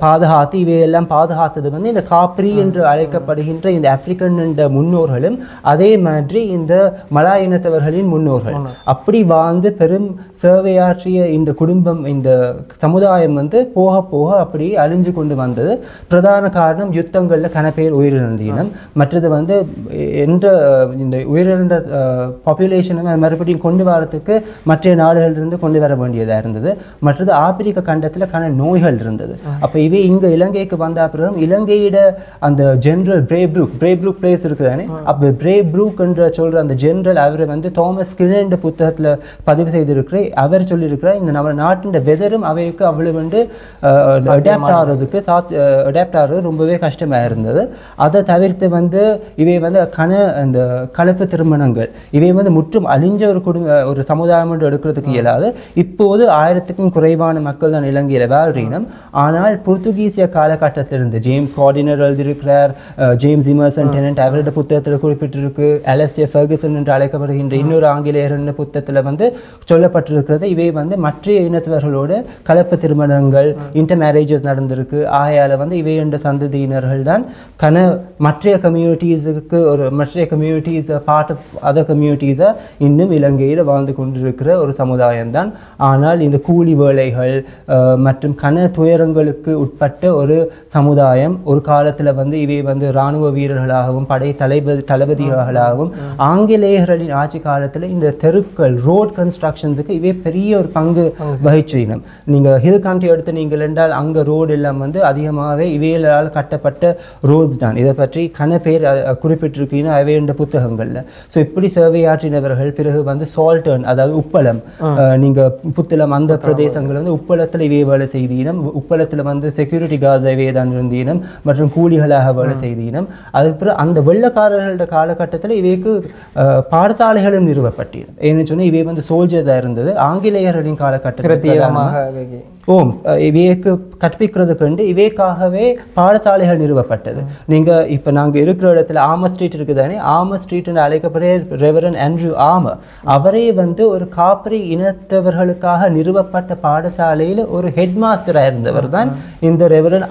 பாதுகாத்து இவையெல்லாம் பாதுகாத்தது வந்து இந்த காப்ரி என்று அழைக்கப்படுகின்ற இந்த ஆப்பிரிக்கன் முன்னோர்களும் அதே மாதிரி இந்த மலாய் இனத்தவர்களின் முன்னோர்கள் அப்படி வாழ்ந்து பெரும் சேவையாற்றிய இந்த குடும்பம் இந்த சமுதாயம் வந்து போக போக அப்படி அழிஞ்சு கொண்டு வந்தது. பிரதான காரணம் யுத்தங்களில் கனப்பேர் உயிரிழந்தீனம். மற்றது வந்து என்ற இந்த உயிரிழந்த பாப்புலேஷனை மறுபடியும் கொண்டு வரத்துக்கு மற்ற நாடுகளிலிருந்து கொண்டு வர வேண்டியதாக இருந்தது. மற்றது ஆப்பிரிக்க கண்டத்தில் நோய்கள் இருந்தது. அப்போ இவை இங்கே இலங்கைக்கு வந்த அப்புறம் இலங்கையிட அந்த ஜெனரல் பிரேப்ரூக் பிளேஸ் இருக்குதானே, அப்போ பிரேப்ரூக் என்ற சொல்கிற அந்த ஜெனரல் அவர் வந்து தாமஸ் கிளன்ற புத்தகத்தில் பதிவு செய்திருக்கிறார். அவர் சொல்லியிருக்கிறார் இந்த நம்ம நாட்டின் வெதரும் அவைக்கு அவ்வளவு வந்து அடாப்ட் ஆகிறது ரொம்பவே கஷ்டமாக இருந்தது. அதை தவிர்த்து வந்து இவை வந்து அந்த கலப்பு திருமணங்கள் இவை வந்து முற்றும் அழிஞ்ச ஒரு சமுதாயம் என்று எடுக்கிறதுக்கு இயலாது. இப்போது 1000க்கும் குறைவான மக்கள் தான் இலங்கையில் வாழ்றீனம். ஆனால் போர்த்துகீசிய காலகட்டத்திலிருந்து ஜேம்ஸ் கார்டினர் எழுதியிருக்கிறார், ஜேம்ஸ் இமர்சன் டெனன்ட் அவருடைய புத்தகத்தில் குறிப்பிட்டிருக்கு, அலஸ்டே ஃபெர்குசன் என்று அழைக்கப்படுகின்ற இன்னொரு ஆங்கிலேயர் புத்தகத்தில் வந்து சொல்லப்பட்டிருக்கிறது. இவை வந்து மற்ற இனத்தவர்களோடு கலப்பு திருமணங்கள் இன்டர் மேரேஜஸ் நடந்திருக்கு. ஆகையால் வந்து இவை என்ற சந்ததியினர்கள் தான் மற்ற கம்யூனிட்டிஸுக்கு மற்ற கம்யூனிட்டிஸ் பார்ட் ஆஃப் அதர் கம்யூனிட்டிஸை இன்னும் இலங்கையில் வாழ்ந்து கொண்டிருக்கிற ஒரு சமுதாயம் தான். ஆனால் இந்த கூலி வேலைகள் மற்றும் துயரங்களுக்கு உட்பட்ட ஒரு சமுதாயம் ஒரு காலத்தில் வந்து இவை வந்து இராணுவ வீரர்களாகவும் படை தளபதிகளாகவும் ஆங்கிலேயர்களின் ஆட்சி காலத்தில் இந்த தெருக்கள் ரோட் கன்ஸ்ட்ரக்ஷன்ஸுக்கு இவை பெரிய ஒரு பங்கு வகிச்சினம். நீங்கள் ஹில் கண்ட்ரி எடுத்து நீங்கள் என்றால் அங்கே ரோடு எல்லாம் வந்து அதிகமாகவே இவைகளால் கட்டப்பட்ட ரோட்ஸ் தான். இதை பற்றி பேர் குறிப்பிட்டிருக்கீங்க அவை என்ற புத்தகங்களில். ஸோ இப்படி சேவையாற்றினவர்கள் பிறகு வந்து சால்டர்ன் அதாவது உப்பளம், நீங்கள் புத்தளம் அந்த பிரதேசங்கள் வந்து உப்பளத்தில் இவைய வேலை செய்தீனம். உப்பளத்தில் வந்து செக்யூரிட்டி கார்ட்ஸ் இவையே தான் இருந்தீனம் மற்றும் கூலிகளாக வேலை செய்தீனம். அதுக்கப்புறம் அந்த வெள்ளக்காரர்களோட காலகட்டத்தில் இவைக்கு பாடசாலைகளும் நிறுவப்பட்டீனம். ஏன்னு சொன்னால் இவை வந்து சோல்ஜர்ஸாக இருந்தது. ஆங்கிலேயர்களின் காலகட்டத்தில் இவைக்கு கற்பிக்கிறதுக்கு இவைக்காகவே பாடசாலைகள் நிறுவப்பட்டது. நீங்கள் இப்போ நாங்கள் இருக்கிற இடத்துல ஆமர் ஸ்ட்ரீட் இருக்குதானே, ஆமர் ஸ்ட்ரீட்னு அழைக்கப்படுற ரெவரன் ஆண்ட்ரூ ஆமர் அவரே வந்து ஒரு காப்ரி இனத்தவர்களுக்காக நிறுவப்பட்ட பாடசாலையில் ஒரு ஹெட் மாஸ்டராக இருந்தவர் தான் இந்த ரெவரன்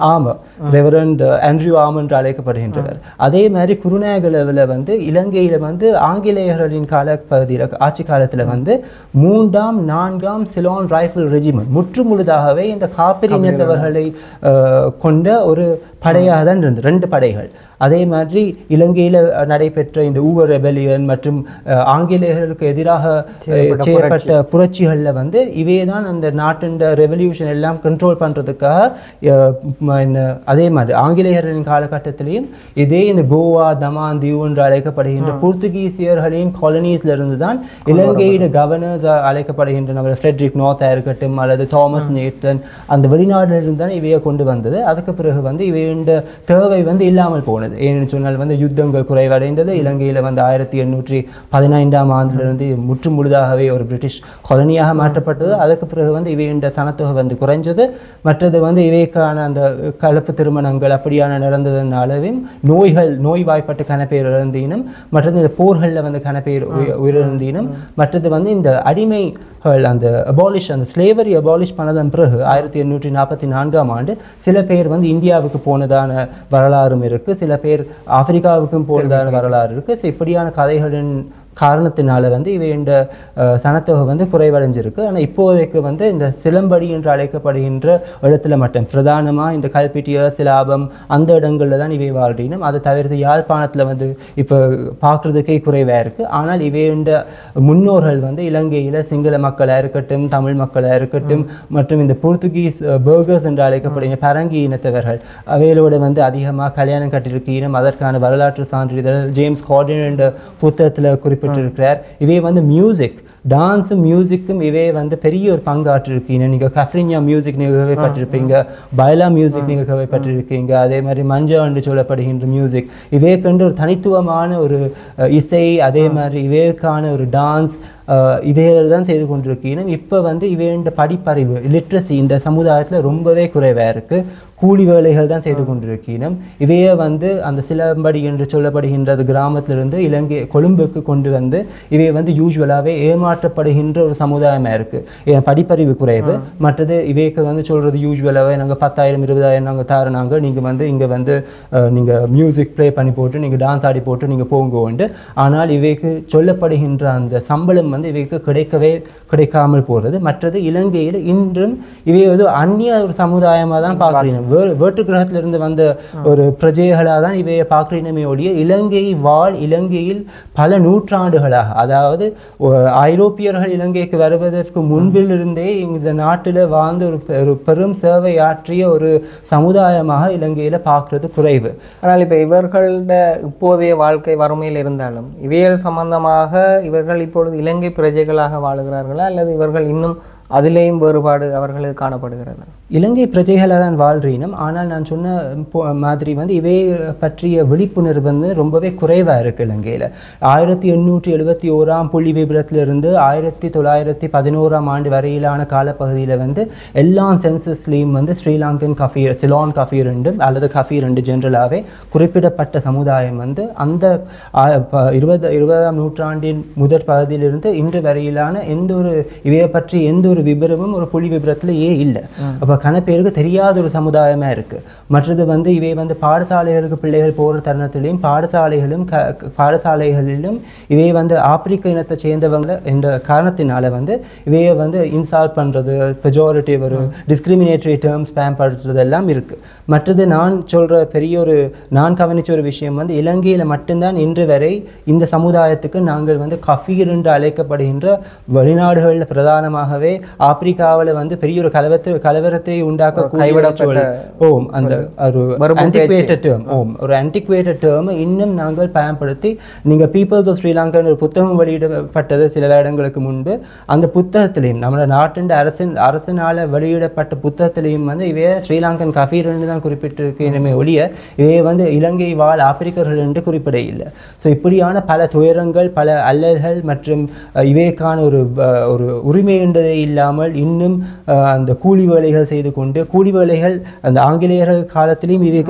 ஆண்ட்ரூ ஆமர் என்று அழைக்கப்படுகின்றவர். அதே மாதிரி குருநாகலில் வந்து இலங்கையில் வந்து ஆங்கிலேயர்களின் காலப்பகுதியில் ஆட்சி காலத்தில் வந்து 3ஆம் 4ஆம் சிலோன் ரைஃபிள் ரெஜிமெண்ட் முற்றுமுழுதாக முழுமையாகவே இந்த காப்பிரி இனத்தவர்களை கொண்ட ஒரு படையாக தான் இருந்தது, 2 படைகள். அதே மாதிரி இலங்கையில் நடைபெற்ற இந்த ஊவர் ரெபெலியன் மற்றும் ஆங்கிலேயர்களுக்கு எதிராக செய்யப்பட்ட புரட்சிகளில் வந்து இவே தான் அந்த நாட்டின் ரெவல்யூஷன் எல்லாம் கண்ட்ரோல் பண்ணுறதுக்காக. அதே மாதிரி ஆங்கிலேயர்களின் காலகட்டத்திலையும் இதே இந்த கோவா, தமான், தீவு என்று அழைக்கப்படுகின்ற போர்த்துகீசியர்களின் காலனிஸ்ல இருந்து தான் இலங்கையோட கவர்னர்ஸ் அழைக்கப்படுகின்ற நம்ம ஃப்ரெட்ரிக் நார்த்தா இருக்கட்டும் அல்லது தாமஸ் நேட்டன் அந்த வெளிநாட்டிலிருந்து தான் இவையை கொண்டு வந்தது. அதுக்கு பிறகு வந்து இவையின் தேவை வந்து இல்லாமல் போனது. ஏன்னு சொன்னால் வந்து யுத்தங்கள் குறைவடைந்தது. இலங்கையில் வந்து 1815ஆம் ஆண்டிலிருந்து முற்று முழுதாகவே ஒரு பிரிட்டிஷ் காலனியாக மாற்றப்பட்டது. அதுக்கு பிறகு வந்து இவையுண்ட சனத்தொகை வந்து குறைஞ்சது. மற்றது வந்து இவைக்கான அந்த கலப்பு திருமணங்கள் அப்படியான நடந்ததுனாலவும் நோய்வாய்ப்பட்டு கனப்பேர் இழந்தீனும், மற்றது இந்த போர்களில் வந்து கனப்பேர் உயிரிழந்தீனும், மற்றது வந்து இந்த அடிமைகள் அந்த அந்த ஸ்லேவரி அபாலிஷ் பண்ணதன் பிறகு 1844ஆம் ஆண்டு சில பேர் வந்து இந்தியாவுக்கு போனதான வரலாறும் இருக்குது, சில பேர் ஆப்பிரிக்காவுக்கும் போனதான வரலாறு இருக்குது. ஸோ இப்படியான கதைகளின் காரணத்தினால வந்து இவையுண்ட சனத்தொகை வந்து குறைவடைஞ்சிருக்கு. ஆனால் இப்போதைக்கு வந்து இந்த சிலம்படி என்று அழைக்கப்படுகின்ற இடத்துல மட்டும் பிரதானமாக இந்த கல்பிட்டிய சிலாபம் அந்த இடங்களில் தான் இவை வாழ்றினும். அதை தவிர்த்து யாழ்ப்பாணத்தில் வந்து இப்போ பார்க்குறதுக்கே குறைவாக இருக்குது. ஆனால் இவையுண்ட முன்னோர்கள் வந்து இலங்கையில் சிங்கள மக்களாக இருக்கட்டும், தமிழ் மக்களாக இருக்கட்டும், மற்றும் இந்த போர்த்துகீஸ் பர்கர்ஸ் என்று அழைக்கப்படுகிற பரங்கி இனத்தவர்கள் அவைகளோட வந்து அதிகமாக கல்யாணம் கட்டியிருக்கீனும். அதற்கான வரலாற்று சான்றிதழ் ஜேம்ஸ் கார்டன் என்ற புத்தகத்தில் குறிப்பிட்டிருக்கிறார். இவை வந்து மியூசிக், டான்ஸும் மியூசிக்கும் இவே வந்து பெரிய ஒரு பங்காற்றிருக்கீங்க. நீங்கள் கஃப்ரின்யா மியூசிக் நீங்கள் கேள்விப்பட்டிருப்பீங்க, பைலா மியூசிக் நீங்கள் கேள்விப்பட்டிருக்கீங்க, அதே மாதிரி மஞ்சா என்று சொல்லப்படுகின்ற மியூசிக் இவே கண்டு ஒரு தனித்துவமான ஒரு இசை, அதே மாதிரி இவேக்கான ஒரு டான்ஸ் இதைகள் தான் செய்து கொண்டிருக்கீங்க. இப்போ வந்து இவையோட படிப்பறிவு லிட்ரஸி இந்த சமுதாயத்தில் ரொம்பவே குறைவாக இருக்குது. கூலி வேலைகள் தான் செய்து கொண்டிருக்கணும். இவையே வந்து அந்த சிலம்படி என்று சொல்லப்படுகின்றது கிராமத்திலிருந்து இலங்கை கொழும்புக்கு கொண்டு வந்து இவை வந்து யூஸ்வலாகவே ஏமாற்றப்படுகின்ற ஒரு சமுதாயமாக இருக்குது. படிப்பறிவு குறைவு. மற்றது இவைக்கு வந்து சொல்கிறது யூஸ்வலாகவே நாங்கள் 10,000 20,000 நாங்கள் தரனாங்க, நீங்கள் வந்து இங்கே வந்து நீங்கள் மியூசிக் ப்ளே பண்ணி போட்டு நீங்கள் டான்ஸ் ஆடி போட்டு நீங்கள் போங்க உண்டு. ஆனால் இவைக்கு சொல்லப்படுகின்ற அந்த சம்பளம் வந்து இவைக்கு கிடைக்காமல் போகிறது. மற்றது இலங்கையில் இன்றும் இவை வந்து அந்நிய ஒரு சமுதாயமாக தான் பார்க்குறீங்க. வேற்று கிரகத்திலிருந்து வந்த ஒரு பிரஜைகளாக தான் இவையை பார்க்குறீனமே ஒழிய இலங்கையில் பல நூற்றாண்டுகளாக, அதாவது ஐரோப்பியர்கள் இலங்கைக்கு வருவதற்கு முன்பிலிருந்தே இந்த நாட்டில் வாழ்ந்து ஒரு பெரும் சேவை ஆற்றிய ஒரு சமுதாயமாக இலங்கையில் பார்க்கறது குறைவு. ஆனால் இப்போ இவர்களோட இப்போதைய வாழ்க்கை வறுமையில் இருந்தாலும் இவையல் சம்பந்தமாக இவர்கள் இப்பொழுது இலங்கை பிரஜைகளாக வாழுகிறார்களா அல்லது இவர்கள் இன்னும் அதிலேயும் வேறுபாடு அவர்களுக்கு காணப்படுகிறது? இலங்கை பிரஜைகளாக தான் வாழ்றீனும். ஆனால் நான் சொன்ன மாதிரி வந்து இவை பற்றிய விழிப்புணர்வு வந்து ரொம்பவே குறைவாக இருக்குது இலங்கையில். 1871ஆம் புள்ளி விபரத்திலிருந்து 1911ஆம் ஆண்டு வரையிலான காலப்பகுதியில் வந்து எல்லா சென்சஸ்லேயும் வந்து ஸ்ரீலங்கன் கஃபீர், சிலான் கஃபீர் ரெண்டும் அல்லது கஃபீர் ரெண்டு ஜென்ரலாகவே குறிப்பிடப்பட்ட சமுதாயம் வந்து அந்த 20ஆம் நூற்றாண்டின் முதற் பகுதியிலிருந்து இன்று வரையிலான இவையை பற்றி எந்த ஒரு விபரமும் ஒரு புள்ளி விபரத்திலேயே இல்லை. அப்போ கணப்பேருக்கு தெரியாத ஒரு சமுதாயமாக இருக்குது. மற்றது வந்து இவை வந்து பாடசாலைகளுக்கு பிள்ளைகள் போகிற தருணத்திலையும் பாடசாலைகளிலும் இவை வந்து ஆப்பிரிக்க இனத்தை சேர்ந்தவங்க என்ற காரணத்தினால வந்து இவையை வந்து இன்சால்ட் பண்ணுறது, பெஜாரிட்டிவ் ஒரு டிஸ்கிரிமினேட்டரி டேர்ம்ஸ் பயன்படுத்துறது எல்லாம் இருக்குது. மற்றது நான் கவனித்த ஒரு விஷயம் வந்து இலங்கையில் மட்டும்தான் இன்று வரை இந்த சமுதாயத்துக்கு நாங்கள் வந்து கஃபீர் என்று அழைக்கப்படுகின்ற வெளிநாடுகளில் பிரதானமாகவே ஆப்பிரிக்காவில் வந்து பெரிய ஒரு கலவரத்தை உண்டாக்கக்கூடிய அந்த ஒரு ஆன்டிக்வேட்டட் டேர்ம் இன்னும் நாங்கள் பயன்படுத்தி, நீங்கள் பீப்புள்ஸ் ஆஃப் ஸ்ரீலங்கா ஒரு புத்தகம் வெளியிடப்பட்டது சில வருடங்களுக்கு முன்பு. அந்த புத்தகத்திலையும் நம்மளோட நாட்டின் அரசினால் வெளியிடப்பட்ட புத்தகத்திலையும் வந்து இவைய ஸ்ரீலங்கன் கஃபீர் என்று தான் குறிப்பிட்டிருக்கேனுமே ஒழிய இவையை வந்து இலங்கை வாழ் ஆப்பிரிக்கர்கள் என்று குறிப்பிட இல்லை. ஸோ இப்படியான பல துயரங்கள், பல அல்லல்கள் மற்றும் இவைக்கான ஒரு உரிமை என்றதே இல்லாமல் இன்னும் அந்த கூலி வேலைகள் செய்து கொண்டு, கூலி வேலைகள் அந்த ஆங்கிலேயர்கள் காலத்திலையும் இவை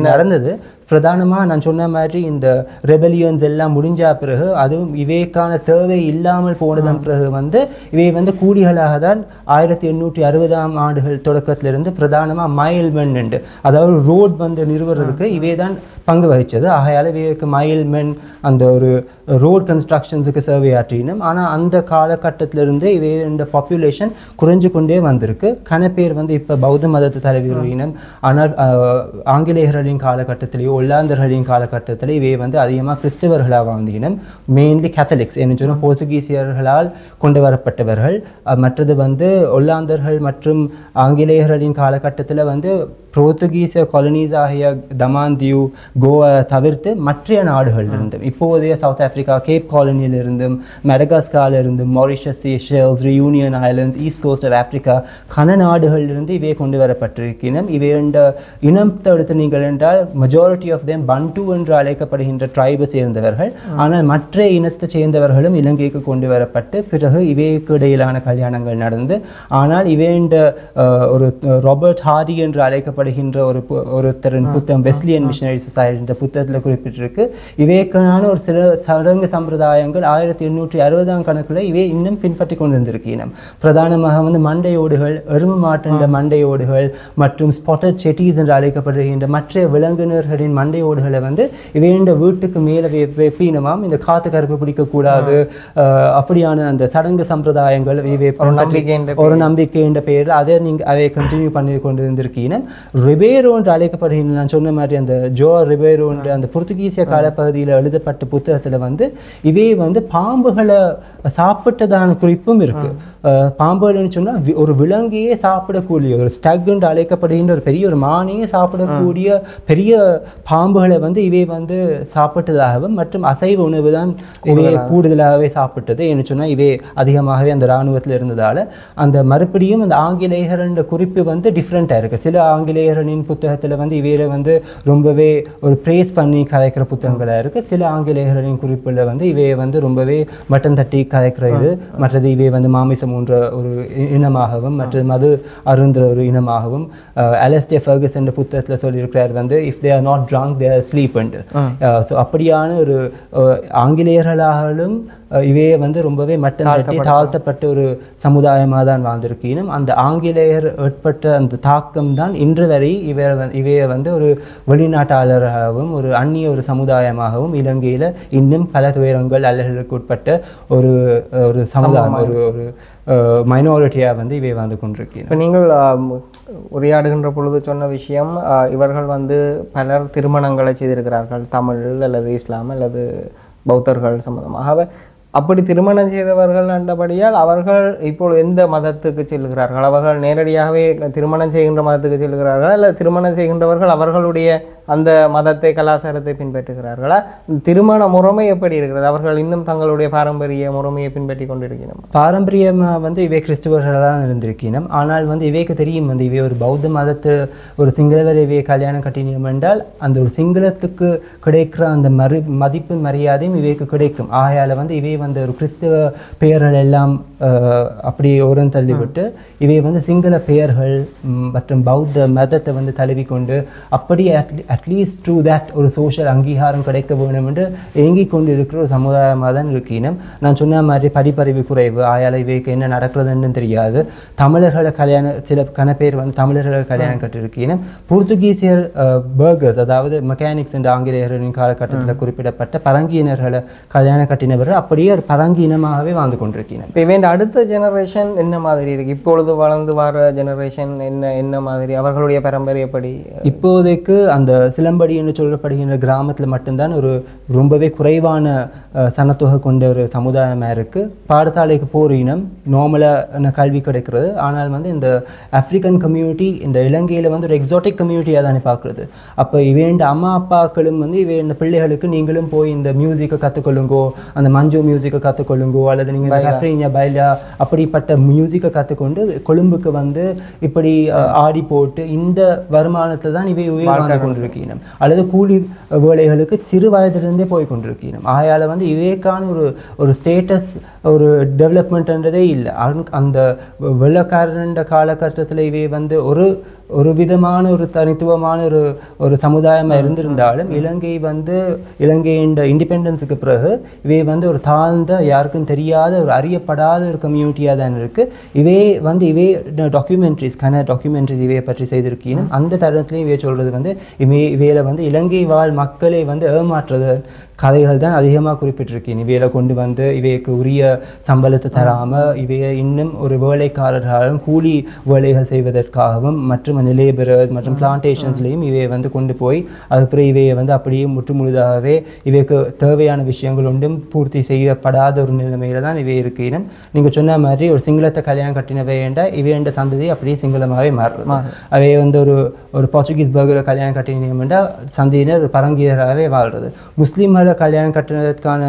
நடந்தது. பிரதானமாக நான் சொன்ன மாதிரி இந்த ரெபலியன்ஸ் எல்லாம் முடிஞ்ச பிறகு அதுவும் இவைக்கான தேவை இல்லாமல் போனதன் பிறகு வந்து இவை வந்து கூலிகளாக தான் 1860ஆம் ஆண்டுகள் தொடக்கத்திலிருந்து பிரதானமாக மைல்மென் உண்டு, அதாவது ரோட் வந்து நிறுவுறதுக்கு இவை தான் பங்கு வகித்தது. ஆகையால் இவைக்கு மைல்மென் அந்த ஒரு ரோட் கன்ஸ்ட்ரக்ஷன்ஸுக்கு சேவை ஆற்றினும். ஆனால் அந்த காலகட்டத்திலிருந்து இவை இந்த பாப்புலேஷன் குறைஞ்சு கொண்டே வந்திருக்கு. பேர் வந்து இப்போ பௌத்த மதத்தை தழுவினம். ஆனால் ஆங்கிலேயர்களின் காலகட்டத்திலேயோ ஒல்லாந்தர்களின் காலகட்டத்தில் இவை வந்து அதிகமாக கிறிஸ்தவர்களாக வாழ்ந்தினம். மெயின்லி கேத்தலிக்ஸ் என்ன சொன்னால் போர்த்துகீசியர்களால் கொண்டு வரப்பட்டவர்கள். மற்றது வந்து ஒல்லாந்தர்கள் மற்றும் ஆங்கிலேயர்களின் காலகட்டத்தில் வந்து போர்த்துகீசிய காலனிஸ் ஆகிய தமான் தீவு, கோவா தவிர்த்து மற்ற நாடுகள் இருந்தும் இப்போதைய சவுத் ஆப்பிரிக்கா கேப் காலனியில் இருந்தும் மெடகாஸ்காரில் இருந்தும் Mauritius, Seychelles, Reunion islands, east coast of Africa இருந்து இவை கொண்டு வரப்பட்டிருக்கின்றன. இவை இனத்தை எடுத்து நீங்கள் என்றால் மெஜாரிட்டி ஆஃப் தேம் பண்டு என்று அழைக்கப்படுகின்ற ட்ரைபை சேர்ந்தவர்கள். ஆனால் மற்ற இனத்தை சேர்ந்தவர்களும் இலங்கைக்கு கொண்டு வரப்பட்டு பிறகு இவைக்கு இடையிலான கல்யாணங்கள் நடந்து, ஆனால் இவைண்ட ஒரு ராபர்ட் ஹார்டி என்று அழைக்கப்படுகின்ற ஒருத்தரின் புத்தகம் வெஸ்லியன் மிஷனரி சொசைட்டி என்ற புத்தகத்தில் குறிப்பிட்டிருக்கு. இவைக்கான ஒரு சில சடங்கு சம்பிரதாயங்கள் 1860ஆம் கணக்கில் இவை இன்னும் பின்பற்றி கொண்டு வந்திருக்கிறோம். பிரதானமாக வந்து மண்டையோடுகள், எருமை மாட்டின் மண்டையோடுகள் மற்றும் ஸ்பாட்டட் செட்டீஸ் என்று அழைக்கப்படுகின்ற மற்ற விலங்கினர்களின் மண்டையோடுகளை வந்து இவைண்ட வீட்டுக்கு மேலே வைப்பீனமாம். இந்த காத்து கருப்பு பிடிக்கக்கூடாது அப்படியான அந்த சடங்கு சம்பிரதாயங்கள் ஒரு நம்பிக்கை என்ற பெயரில் அதை கண்டினியூ பண்ணி கொண்டு இருந்திருக்கிறோம். ரிபேரோ என்று அழைக்கப்படுகின்ற நான் சொன்ன மாதிரி அந்த ஜோ ரிபேரோ என்ற அந்த போர்த்துகீசிய காலப்பகுதியில் எழுதப்பட்ட புத்தகத்தில் வந்து இவை வந்து பாம்புகளை சாப்பிட்டதான குறிப்பும் இருக்கு. பாம்புகள்னு சொன்னால் ஒரு விலங்கையே சாப்பிடக்கூடிய ஒரு ஸ்டக் என்று அழைக்கப்படுகின்ற ஒரு பெரிய ஒரு மானையே சாப்பிடக்கூடிய பெரிய பாம்புகளை வந்து இவை வந்து சாப்பிட்டதாகவும் மற்றும் அசைவ உணவு தான் இவை கூடுதலாகவே சாப்பிட்டது என்று சொன்னால் இவை அதிகமாகவே அந்த இராணுவத்தில் இருந்ததால் அந்த மறுபடியும் அந்த ஆங்கிலேயர்ன்ற குறிப்பு வந்து டிஃப்ரெண்ட்டாக இருக்குது. சில ஆங்கிலேயர்களின் புத்தகத்தில் வந்து இவையில வந்து ரொம்பவே ஒரு பிரேஸ் பண்ணி கதைக்கிற புத்தகங்களாக இருக்குது. சில ஆங்கிலேயர்களின் குறிப்பில் வந்து இவையை வந்து ரொம்பவே மட்டன் தட்டி கதைக்கிறது. மற்றது இவை வந்து மாமிசம் போன்ற ஒரு இனமாகவும் மற்றது மது அருந்துற ஒரு இனமாகவும் அலஸ்டே ஃபர்கஸ் என்ற புத்தகத்தில் சொல்லியிருக்கிறார் வந்து if they are not drunk they are sleep and. So அப்படியான ஒரு ஆங்கிலேயர்களாலும் இவையே வந்து ரொம்பவே மட்டம் தட்டி தாழ்த்தப்பட்ட ஒரு சமுதாயமாக தான் வாழ்ந்திருக்கணும். அந்த ஆங்கிலேயர் ஏற்பட்ட அந்த தாக்கம் தான் இன்று வரை இவையை வந்து ஒரு வெளிநாட்டாளராகவும் ஒரு அந்நிய ஒரு சமுதாயமாகவும் இலங்கையில் இன்னும் பல துயரங்கள் அல்லல்களுக்கு உட்பட்ட ஒரு ஒரு சமுதாயம் ஒரு மைனாரிட்டியாக வந்து இவை வந்து கொண்டிருக்கிறேன். இப்போ நீங்கள் உரையாடுகின்ற பொழுது சொன்ன விஷயம் இவர்கள் வந்து பலர் திருமணங்களை செய்திருக்கிறார்கள், தமிழ் அல்லது இஸ்லாம் அல்லது பௌத்தர்கள் சம்பந்தமாக. அப்படி திருமணம் செய்தவர்கள் என்றபடியால் அவர்கள் இப்போது எந்த மதத்துக்கு செல்கிறார்கள்? அவர்கள் நேரடியாகவே திருமணம் செய்கின்ற மதத்துக்கு செல்கிறார்களா அல்லது திருமணம் செய்கின்றவர்கள் அவர்களுடைய அந்த மதத்தை கலாச்சாரத்தை பின்பற்றுகிறார்களா? திருமண முறைமை எப்படி இருக்கிறது? அவர்கள் இன்னும் தங்களுடைய பாரம்பரிய முறைமையை பின்பற்றி கொண்டிருக்கணும். பாரம்பரியமாக வந்து இவை கிறிஸ்துவர்களாக தான் இருந்திருக்கணும். ஆனால் வந்து இவைக்கு தெரியும் வந்து இவை ஒரு பௌத்த மதத்து ஒரு சிங்களவர் இவையை கல்யாணம் கட்டினோம் என்றால் அந்த ஒரு சிங்களத்துக்கு கிடைக்கிற அந்த மதிப்பு மரியாதையும் இவைக்கு கிடைக்கும். ஆகையால் வந்து இவை வந்து ஒரு கிறிஸ்தவ பெயர்கள் எல்லாம் அப்படி ஓரம் தள்ளிவிட்டு இவை வந்து சிங்கள பெயர்கள் மற்றும் பௌத்த மதத்தை வந்து தழுவிக்கொண்டு அப்படி அட்லீஸ்ட் த்ரூ தட் ஒரு சோஷியல் அங்கீகாரம் கிடைக்க வேணும் என்று ஏங்கிக் கொண்டு இருக்கிற ஒரு சமுதாயமாக தான் இருக்கணும். நான் சொன்ன மாதிரி படிப்பறிவு குறைவு, ஆயால் இவைக்கு என்ன நடக்கிறதுன்னு தெரியாது. தமிழர்களை கல்யாணம் சில பேர் வந்து தமிழர்களை கல்யாணம் கட்டிருக்கணும். போர்த்துகீசியர் பர்கர்ஸ் அதாவது மெக்கானிக்ஸ் என்ற ஆங்கிலேயர்களின் காலகட்டத்தில் குறிப்பிடப்பட்ட பரங்கியினர்களை கல்யாணம் கட்டினவர்கள் அப்படியே ஒரு பரங்கினமாகவே வாழ்ந்து கொண்டிருக்கிறேன். இப்போ இவன் அடுத்த ஜெனரேஷன் என்ன மாதிரி இருக்கு? இப்பொழுது வளர்ந்து வர ஜெனரேஷன் என்ன மாதிரி? அவர்களுடைய பரம்பரை எப்படி? இப்போதைக்கு அந்த சிலம்படி என்று சொல்லப்படுகின்ற கிராமத்தில் மட்டும்தான் ஒரு ரொம்பவே குறைவான சனத்தொகை கொண்ட ஒரு சமுதாயமாக இருக்குது. பாடசாலைக்கு போகிற இனம் நார்மலான கல்வி கிடைக்கிறது. ஆனால் வந்து இந்த ஆஃப்ரிக்கன் கம்யூனிட்டி இந்த இலங்கையில் வந்து ஒரு எக்ஸாட்டிக் கம்யூனிட்டியாக தானே பார்க்குறது. அப்போ இவேண்ட அம்மா அப்பாக்களும் வந்து இந்த பிள்ளைகளுக்கு நீங்களும் போய் இந்த மியூசிக்கை கற்றுக்கொள்ளுங்கோ, அந்த மஞ்சு மியூசிக்கை கற்றுக்கொள்ளுங்கோ, அல்லது நீங்கள் கஃப்ரீனியா பைலா அப்படிப்பட்ட மியூசிக்கை கற்றுக்கொண்டு கொழும்புக்கு வந்து இப்படி ஆடி போட்டு இந்த வருமானத்தை தான் இவை வாழ்ந்து கொண்டிருக்கணும். அல்லது கூலி வேலைகளுக்கு சிறு வயதிலிருந்தே போய் கொண்டிருக்கணும். ஆகையால் வந்து இவைக்கான ஒரு ஸ்டேட்டஸ் ஒரு டெவலப்மெண்ட்ன்றதே இல்லை. அந்த வெள்ளக்காரன்ற காலகட்டத்தில் இவை வந்து ஒரு ஒரு விதமான ஒரு தனித்துவமான ஒரு சமுதாயமாக இருந்திருந்தாலும் இலங்கையின் இண்டிபெண்டன்ஸுக்கு பிறகு இவை வந்து ஒரு தாழ்ந்த, யாருக்கும் தெரியாத, ஒரு அறியப்படாத ஒரு கம்யூனிட்டியாக தான் இருக்குது. இவை டாக்குமெண்ட்ரிஸ் இவையை பற்றி செய்திருக்கீங்க. அந்த தருணத்துலையும் இவையை சொல்கிறது வந்து இவையில் வந்து இலங்கை வாழ் மக்களை வந்து ஏமாற்றுறது கதைகள் தான் அதிகமாக குறிப்பிட்டிருக்கேன். இவையில கொண்டு வந்து இவைக்கு உரிய சம்பளத்தை தராமல் இவையை இன்னும் ஒரு வேலைக்காரர்களும் கூலி வேலைகள் செய்வதற்காகவும் மற்றும் அந்த லேபரர்ஸ் மற்றும் பிளான்டேஷன்ஸ்லேயும் இவையை வந்து கொண்டு போய் அதுக்கப்புறம் இவையை வந்து அப்படியே முற்றுமுழுதாகவே இவைக்கு தேவையான விஷயங்கள் ஒன்றும் பூர்த்தி செய்யப்படாத ஒரு நிலைமையில தான் இவை இருக்கணும். நீங்கள் சொன்ன மாதிரி ஒரு சிங்களத்தை கல்யாணம் கட்டினவை என்றால் இவையண்ட சந்ததி அப்படியே சிங்களமாகவே மாறுறது. அவை வந்து ஒரு போர்ச்சுகீஸ் பர்கரை கல்யாணம் கட்டினோம் என்றால் சந்ததியினர் பரங்கியராகவே வாழ்றது. முஸ்லீம் கல்யாணம் கட்டினதுக்கான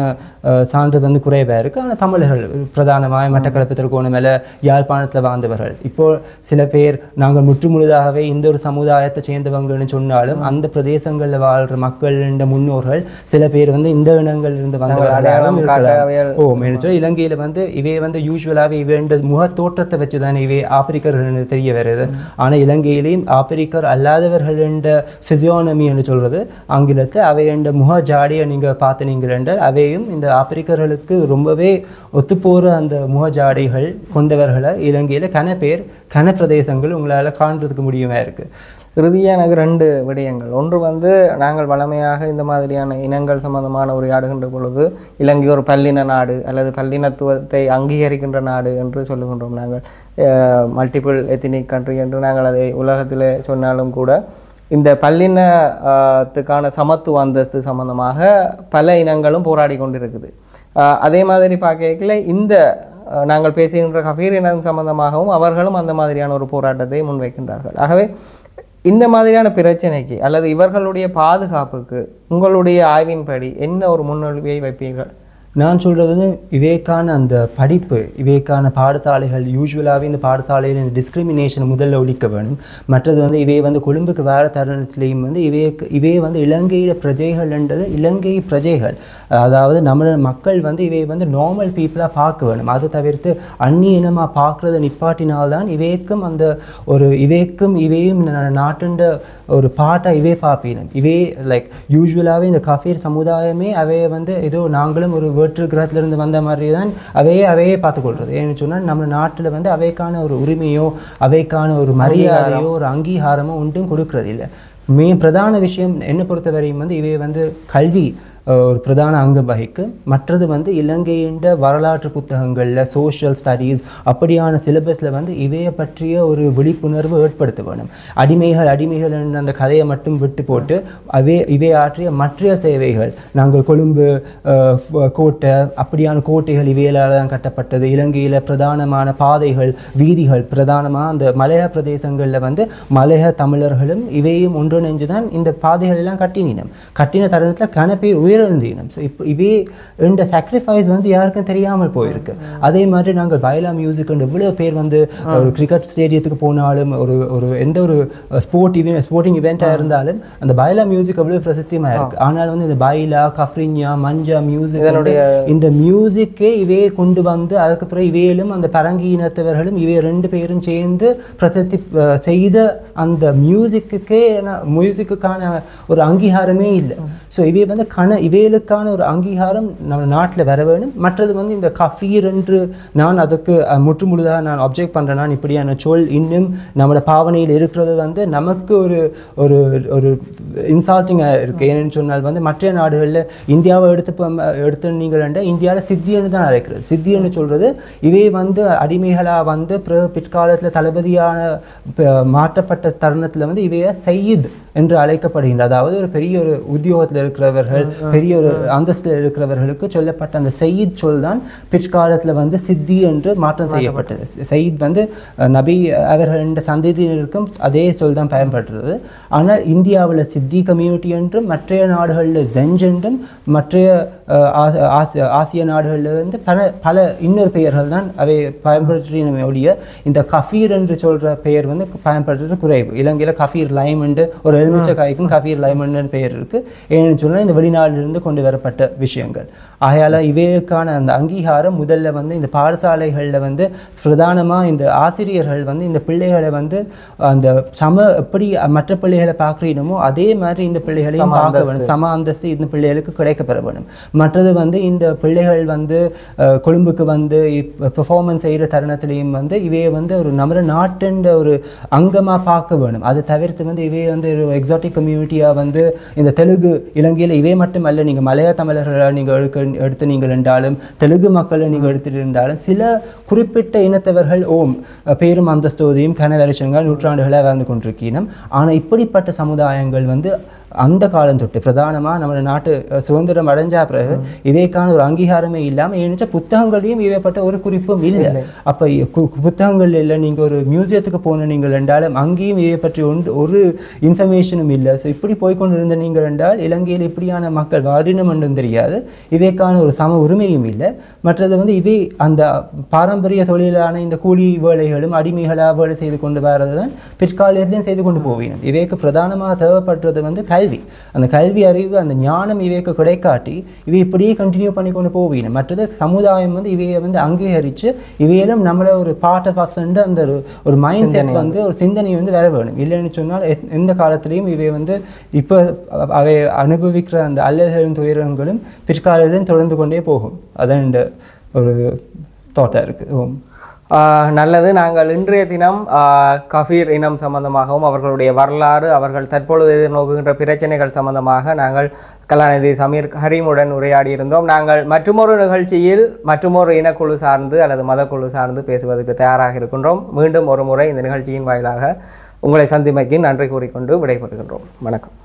சான்று வந்து குறைவாக இருக்குது. ஆனால் தமிழர்கள் பிரதானமாக மட்டக்களப்பு, திருகோணமலை, யாழ்ப்பாணத்தில் வாழ்ந்தவர்கள். இப்போ சில பேர் நாங்கள் முற்றுமுழுதாகவே இந்த ஒரு சமுதாயத்தை சேர்ந்தவங்கன்னு சொன்னாலும் அந்த பிரதேசங்களில் வாழ்கிற மக்களின் முன்னோர்கள் சில பேர் வந்து இந்த இனங்களிலிருந்து வந்தவர்களாகவும் இருக்கலாம். இலங்கையில் வந்து இவை வந்து யூஸ்வலாகவே இவைண்ட முக தோற்றத்தை வச்சு தான் இவை ஆப்பிரிக்கர்கள் தெரிய வருது. ஆனால் இலங்கையிலையும் ஆப்பிரிக்கர் அல்லாதவர்களின் ஃபிசியோனமி என்று சொல்கிறது ஆங்கிலத்தை, அவையண்ட முக ஜாடியை நீங்கள் பார்த்தீங்கள் என்றால் அவையும் இந்த ஆப்பிரிக்கர்களுக்கு ரொம்பவே ஒத்துப்போகிற அந்த முகஜாடைகள் கொண்டவர்களை இலங்கையில் கன பிரதேசங்கள் உங்களால் காண்றதுக்கு முடியுமா இருக்குது. இறுதியாக எனக்கு 2 விடயங்கள். ஒன்று வந்து நாங்கள் வளமையாக இந்த மாதிரியான இனங்கள் சம்பந்தமான உரையாடுகின்ற பொழுது இலங்கை ஒரு பல்லின நாடு அல்லது பல்லினத்துவத்தை அங்கீகரிக்கின்ற நாடு என்று சொல்லுகின்றோம். நாங்கள் மல்டிபிள் எத்தினிக் கண்ட்ரி என்று நாங்கள் அதை உலகத்தில் சொன்னாலும் கூட இந்த பல்லினத்துக்கான சமத்துவ அந்தஸ்து சம்பந்தமாக பல இனங்களும் போராடி கொண்டிருக்குது. அதே மாதிரி பார்க்கல இந்த நாங்கள் பேசுகின்ற கஃபீர் இனம் சம்பந்தமாகவும் அவர்களும் அந்த மாதிரியான ஒரு போராட்டத்தை முன்வைக்கின்றார்கள். ஆகவே இந்த மாதிரியான பிரச்சனைக்கு அல்லது இவர்களுடைய பாதுகாப்புக்கு உங்களுடைய ஆய்வின்படி என்ன ஒரு முன்மொழிவை வைப்பீர்கள்? நான் சொல்கிறது வந்து இவைக்கான அந்த படிப்பு, இவைக்கான பாடசாலைகள் யூஸ்வலாகவே இந்த பாடசாலையில் இந்த டிஸ்கிரிமினேஷனை முதல்ல ஒழிக்க வேணும். மற்றது வந்து இவை வந்து கொழும்புக்கு வேறு தருணத்துலேயும் வந்து இவை வந்து இலங்கையில் பிரஜைகள்ன்றது இலங்கை பிரஜைகள், அதாவது நம்ம மக்கள் வந்து இவை வந்து நார்மல் பீப்புளாக பார்க்க வேணும். அதை தவிர்த்து அந்நிய இனமாக பார்க்குறத நிப்பாட்டினால்தான் இவைக்கும் அந்த ஒரு இவையும் நாட்டுண்ட ஒரு பாட்டாக இவே பார்ப்பினும். இவே லைக் யூஸ்வலாகவே இந்த கஃபீர் சமுதாயமே அவையை வந்து ஏதோ நாங்களும் ஒரு வேற்று கிரகத்திலிருந்து வந்த மாதிரி தான் அவையே பார்த்துக்கொள்கிறது. ஏன்னு சொன்னால் நம்ம நாட்டில் வந்து அவைக்கான ஒரு உரிமையோ அவைக்கான ஒரு மரியாதையோ ஒரு அங்கீகாரமோ ஒன்றும் கொடுக்கறது இல்லை. பிரதான விஷயம் என்னை பொறுத்தவரையும் வந்து இவை வந்து கல்வி ஒரு பிரதான அங்கம் வகிக்கு. மற்றது வந்து இலங்கையின் வரலாற்று புத்தகங்களில் சோஷியல் ஸ்டடீஸ் அப்படியான சிலபஸில் வந்து இவையை பற்றிய ஒரு விழிப்புணர்வு ஏற்படுத்த வேணும். அடிமைகள் என்ற அந்த கதையை மட்டும் விட்டு போட்டு இவை ஆற்றிய மற்ற சேவைகள், நாங்கள் கொழும்பு கோட்டை அப்படியான கோட்டைகள் இவையால் தான் கட்டப்பட்டது. இலங்கையில் பிரதானமான பாதைகள், வீதிகள் பிரதானமாக அந்த மலைய பிரதேசங்களில் வந்து மலைய தமிழர்களும் இவையும் ஒன்றிணைஞ்சு தான் இந்த பாதைகள் எல்லாம் கட்டின தருணத்தில் கனப்பேர் உயிரிழந்தீனம். ஸோ இப்போ இவே இந்த சாக்ரிஃபைஸ் வந்து யாருக்கும் தெரியாமல் போயிருக்கு. அதே மாதிரி நாங்கள் வயலா மியூசிக் இவ்வளோ பேர் வந்து ஒரு கிரிக்கெட் ஸ்டேடியத்துக்கு போனாலும் ஒரு எந்த ஒரு ஸ்போர்ட்டிங் இவெண்ட்டாக இருந்தாலும் அந்த வயலா மியூசிக் அவ்வளோ பிரசித்தியமாக இருக்குது. ஆனால் வந்து இந்த பைலா, கஃப்ரின்யா, மஞ்சா மியூசிக் இந்த மியூசிக்கே இவே கொண்டு வந்து அதுக்கப்புறம் இவையிலும் அந்த பரங்கி இனத்தவர்களும் இவை 2 பேரும் சேர்ந்து பிரசித்தி செய்த அந்த மியூசிக்குக்கான ஒரு அங்கீகாரமே இல்லை. ஸோ இவை வந்து இவைகளுக்கான ஒரு அங்கீகாரம் நம்ம நாட்டில் வர வேணும். மற்றது வந்து இந்த கஃபீர் என்று நான் அதுக்கு முற்றுமுழுதாக நான் அப்ஜெக்ட் பண்ணுறேன். நான் இப்படியான சொல் இன்னும் நம்மளோட பாவனையில் இருக்கிறது வந்து நமக்கு ஒரு ஒரு ஒரு இன்சால்ட்டிங்காக இருக்குது. ஏன்னு சொன்னால் வந்து மற்ற நாடுகளில் இந்தியாவை எடுத்து நீங்கள் இந்தியாவில் சித்தின்னு தான் அழைக்கிறது. சித்தின்னு சொல்கிறது இவை வந்து அடிமைகளாக வந்து பிற்காலத்தில் தளபதியான மாற்றப்பட்ட தருணத்தில் வந்து இவையை சையீத் என்று அழைக்கப்படுகின்றது. அதாவது ஒரு பெரிய ஒரு உத்தியோகத்தில் இருக்கிறவர்கள், பெரிய ஒரு அந்தஸ்தில் இருக்கிறவர்களுக்கு சொல்லப்பட்ட அந்த சையீத் சொல் தான் பிற்காலத்தில் வந்து சித்தி என்று மாற்றம் செய்யப்பட்டது. சையீத் வந்து நபி அவர்களின் சந்ததியினருக்கும் அதே சொல் தான் பயன்படுறது. ஆனால் இந்தியாவில் சித்தி கம்யூனிட்டி என்றும் மற்ற நாடுகளில் ஜென்ஜ் என்றும் மற்ற ஆசிய நாடுகளில் வந்து பல இன்னொரு பெயர்கள் தான் அவை பயன்படுத்தின ஒழிய இந்த கஃபீர் என்று சொல்கிற பெயர் வந்து பயன்படுத்துறது குறைவு. இலங்கையில் கஃபீர் லைம் என்று ஒரு எலுமிச்சை காய்க்கும் கஃபீர் லைமன்னு பெயர் இருக்குது. ஏன்னு சொன்னால் இந்த வெளிநாட்டிலிருந்து பிற்காலத்திலிருந்து கொண்டு வரப்பட்ட விஷயங்கள். ஆகையால் இவைக்கான அந்த அங்கீகாரம் முதல்ல வந்து இந்த பாடசாலைகளில் வந்து பிரதானமாக இந்த ஆசிரியர்கள் வந்து இந்த பிள்ளைகளை வந்து அந்த எப்படி மற்ற பிள்ளைகளை பார்க்குறீனமோ அதே மாதிரி இந்த பிள்ளைகளையும் பார்க்க வேணும். சம அந்தஸ்து இந்த பிள்ளைகளுக்கு கிடைக்கப்பெற வேணும். மற்றது வந்து இந்த பிள்ளைகள் வந்து கொழும்புக்கு வந்து பெர்ஃபார்மன்ஸ் செய்கிற தருணத்திலையும் வந்து இவையை வந்து ஒரு நம்ம நாட்டின் ஒரு அங்கமாக பார்க்க வேணும். அதை தவிர்த்து வந்து இவையை வந்து ஒரு எக்ஸாட்டிக் கம்யூனிட்டியாக வந்து இந்த தெலுங்கு இலங்கையில் இவை மட்டும் அல்ல, நீங்கள் மலையா தமிழர்களை நீங்கள் எடுத்து நீங்கள் இருந்தாலும் தெலுங்கு மக்களை நீங்கள் எடுத்துட்டு இருந்தாலும் சில குறிப்பிட்ட இனத்தவர்கள் பேரும் அந்தஸ்தோதையும் கனவரிசங்கள் நூற்றாண்டுகளாக வாழ்ந்து கொண்டிருக்கணும். ஆனால் இப்படிப்பட்ட சமுதாயங்கள் வந்து அந்த காலம் தொட்டு பிரதானமாக நம்ம நாட்டு சுதந்திரம் அடைஞ்சா பிறகு இவைக்கான ஒரு அங்கீகாரமே இல்லாமல் ஏன்னா புத்தகங்களையும் இவைப்பட்ட ஒரு குறிப்பும் இல்லை. அப்போ புத்தகங்கள் இல்லை, நீங்கள் ஒரு மியூசியத்துக்கு போன நீங்கள் என்றாலும் அங்கேயும் இவை பற்றி ஒரு இன்ஃபர்மேஷனும் இல்லை. ஸோ இப்படி போய்கொண்டு இருந்த நீங்கள் என்றால் இலங்கையில் இப்படியான மக்கள் வாடினம் என்றும் தெரியாது, இவைக்கான ஒரு சம உரிமையும் இல்லை. மற்றது வந்து இவை அந்த பாரம்பரிய தொழிலான இந்த கூலி வேலைகளும் அடிமைகளாக வேலை செய்து கொண்டு வரதான் பிற்காலத்திலையும் செய்து கொண்டு போவினோம். இவைக்கு பிரதானமாக தேவைப்படுறது வந்து கல்வி. அந்த கல்வி அறிவு அந்த ஞானம் இவைக்கு கிடைக்காட்டி இவை இப்படியே கண்டினியூ பண்ணி கொண்டு போவீங்க. மற்றது சமுதாயம் வந்து இவையை வந்து அங்கீகரித்து இவையிலும் நம்மளை ஒரு பார்ட் ஆஃப் அஸ் அந்த ஒரு மைண்ட் செட் வந்து ஒரு சிந்தனை வந்து வர வேணும். இல்லைன்னு சொன்னால் எந்த காலத்திலையும் இவை வந்து இப்போ அவை அனுபவிக்கிற அந்த அல்லல்களும் துயரங்களும் பிற்காலத்திலும் தொடர்ந்து கொண்டே போகும். அதான் இந்த ஒரு தாட்டாக இருக்குது. நல்லது. நாங்கள் இன்றைய தினம் கஃபீர் இனம் சம்பந்தமாகவும் அவர்களுடைய வரலாறு, அவர்கள் தற்பொழுது எதிர்நோக்குகின்ற பிரச்சனைகள் சம்பந்தமாக நாங்கள் கலாநிதி சமீர் ஹரீமுடன் உரையாடி இருந்தோம். நாங்கள் மற்றொரு நிகழ்ச்சியில் மற்றொரு இனக்குழு சார்ந்து அல்லது மதக்குழு சார்ந்து பேசுவதற்கு தயாராக இருக்கின்றோம். மீண்டும் ஒரு முறை இந்த நிகழ்ச்சியின் வாயிலாக உங்களை சந்திமைக்கு நன்றி கூறிக்கொண்டு விடைபெறுகின்றோம். வணக்கம்.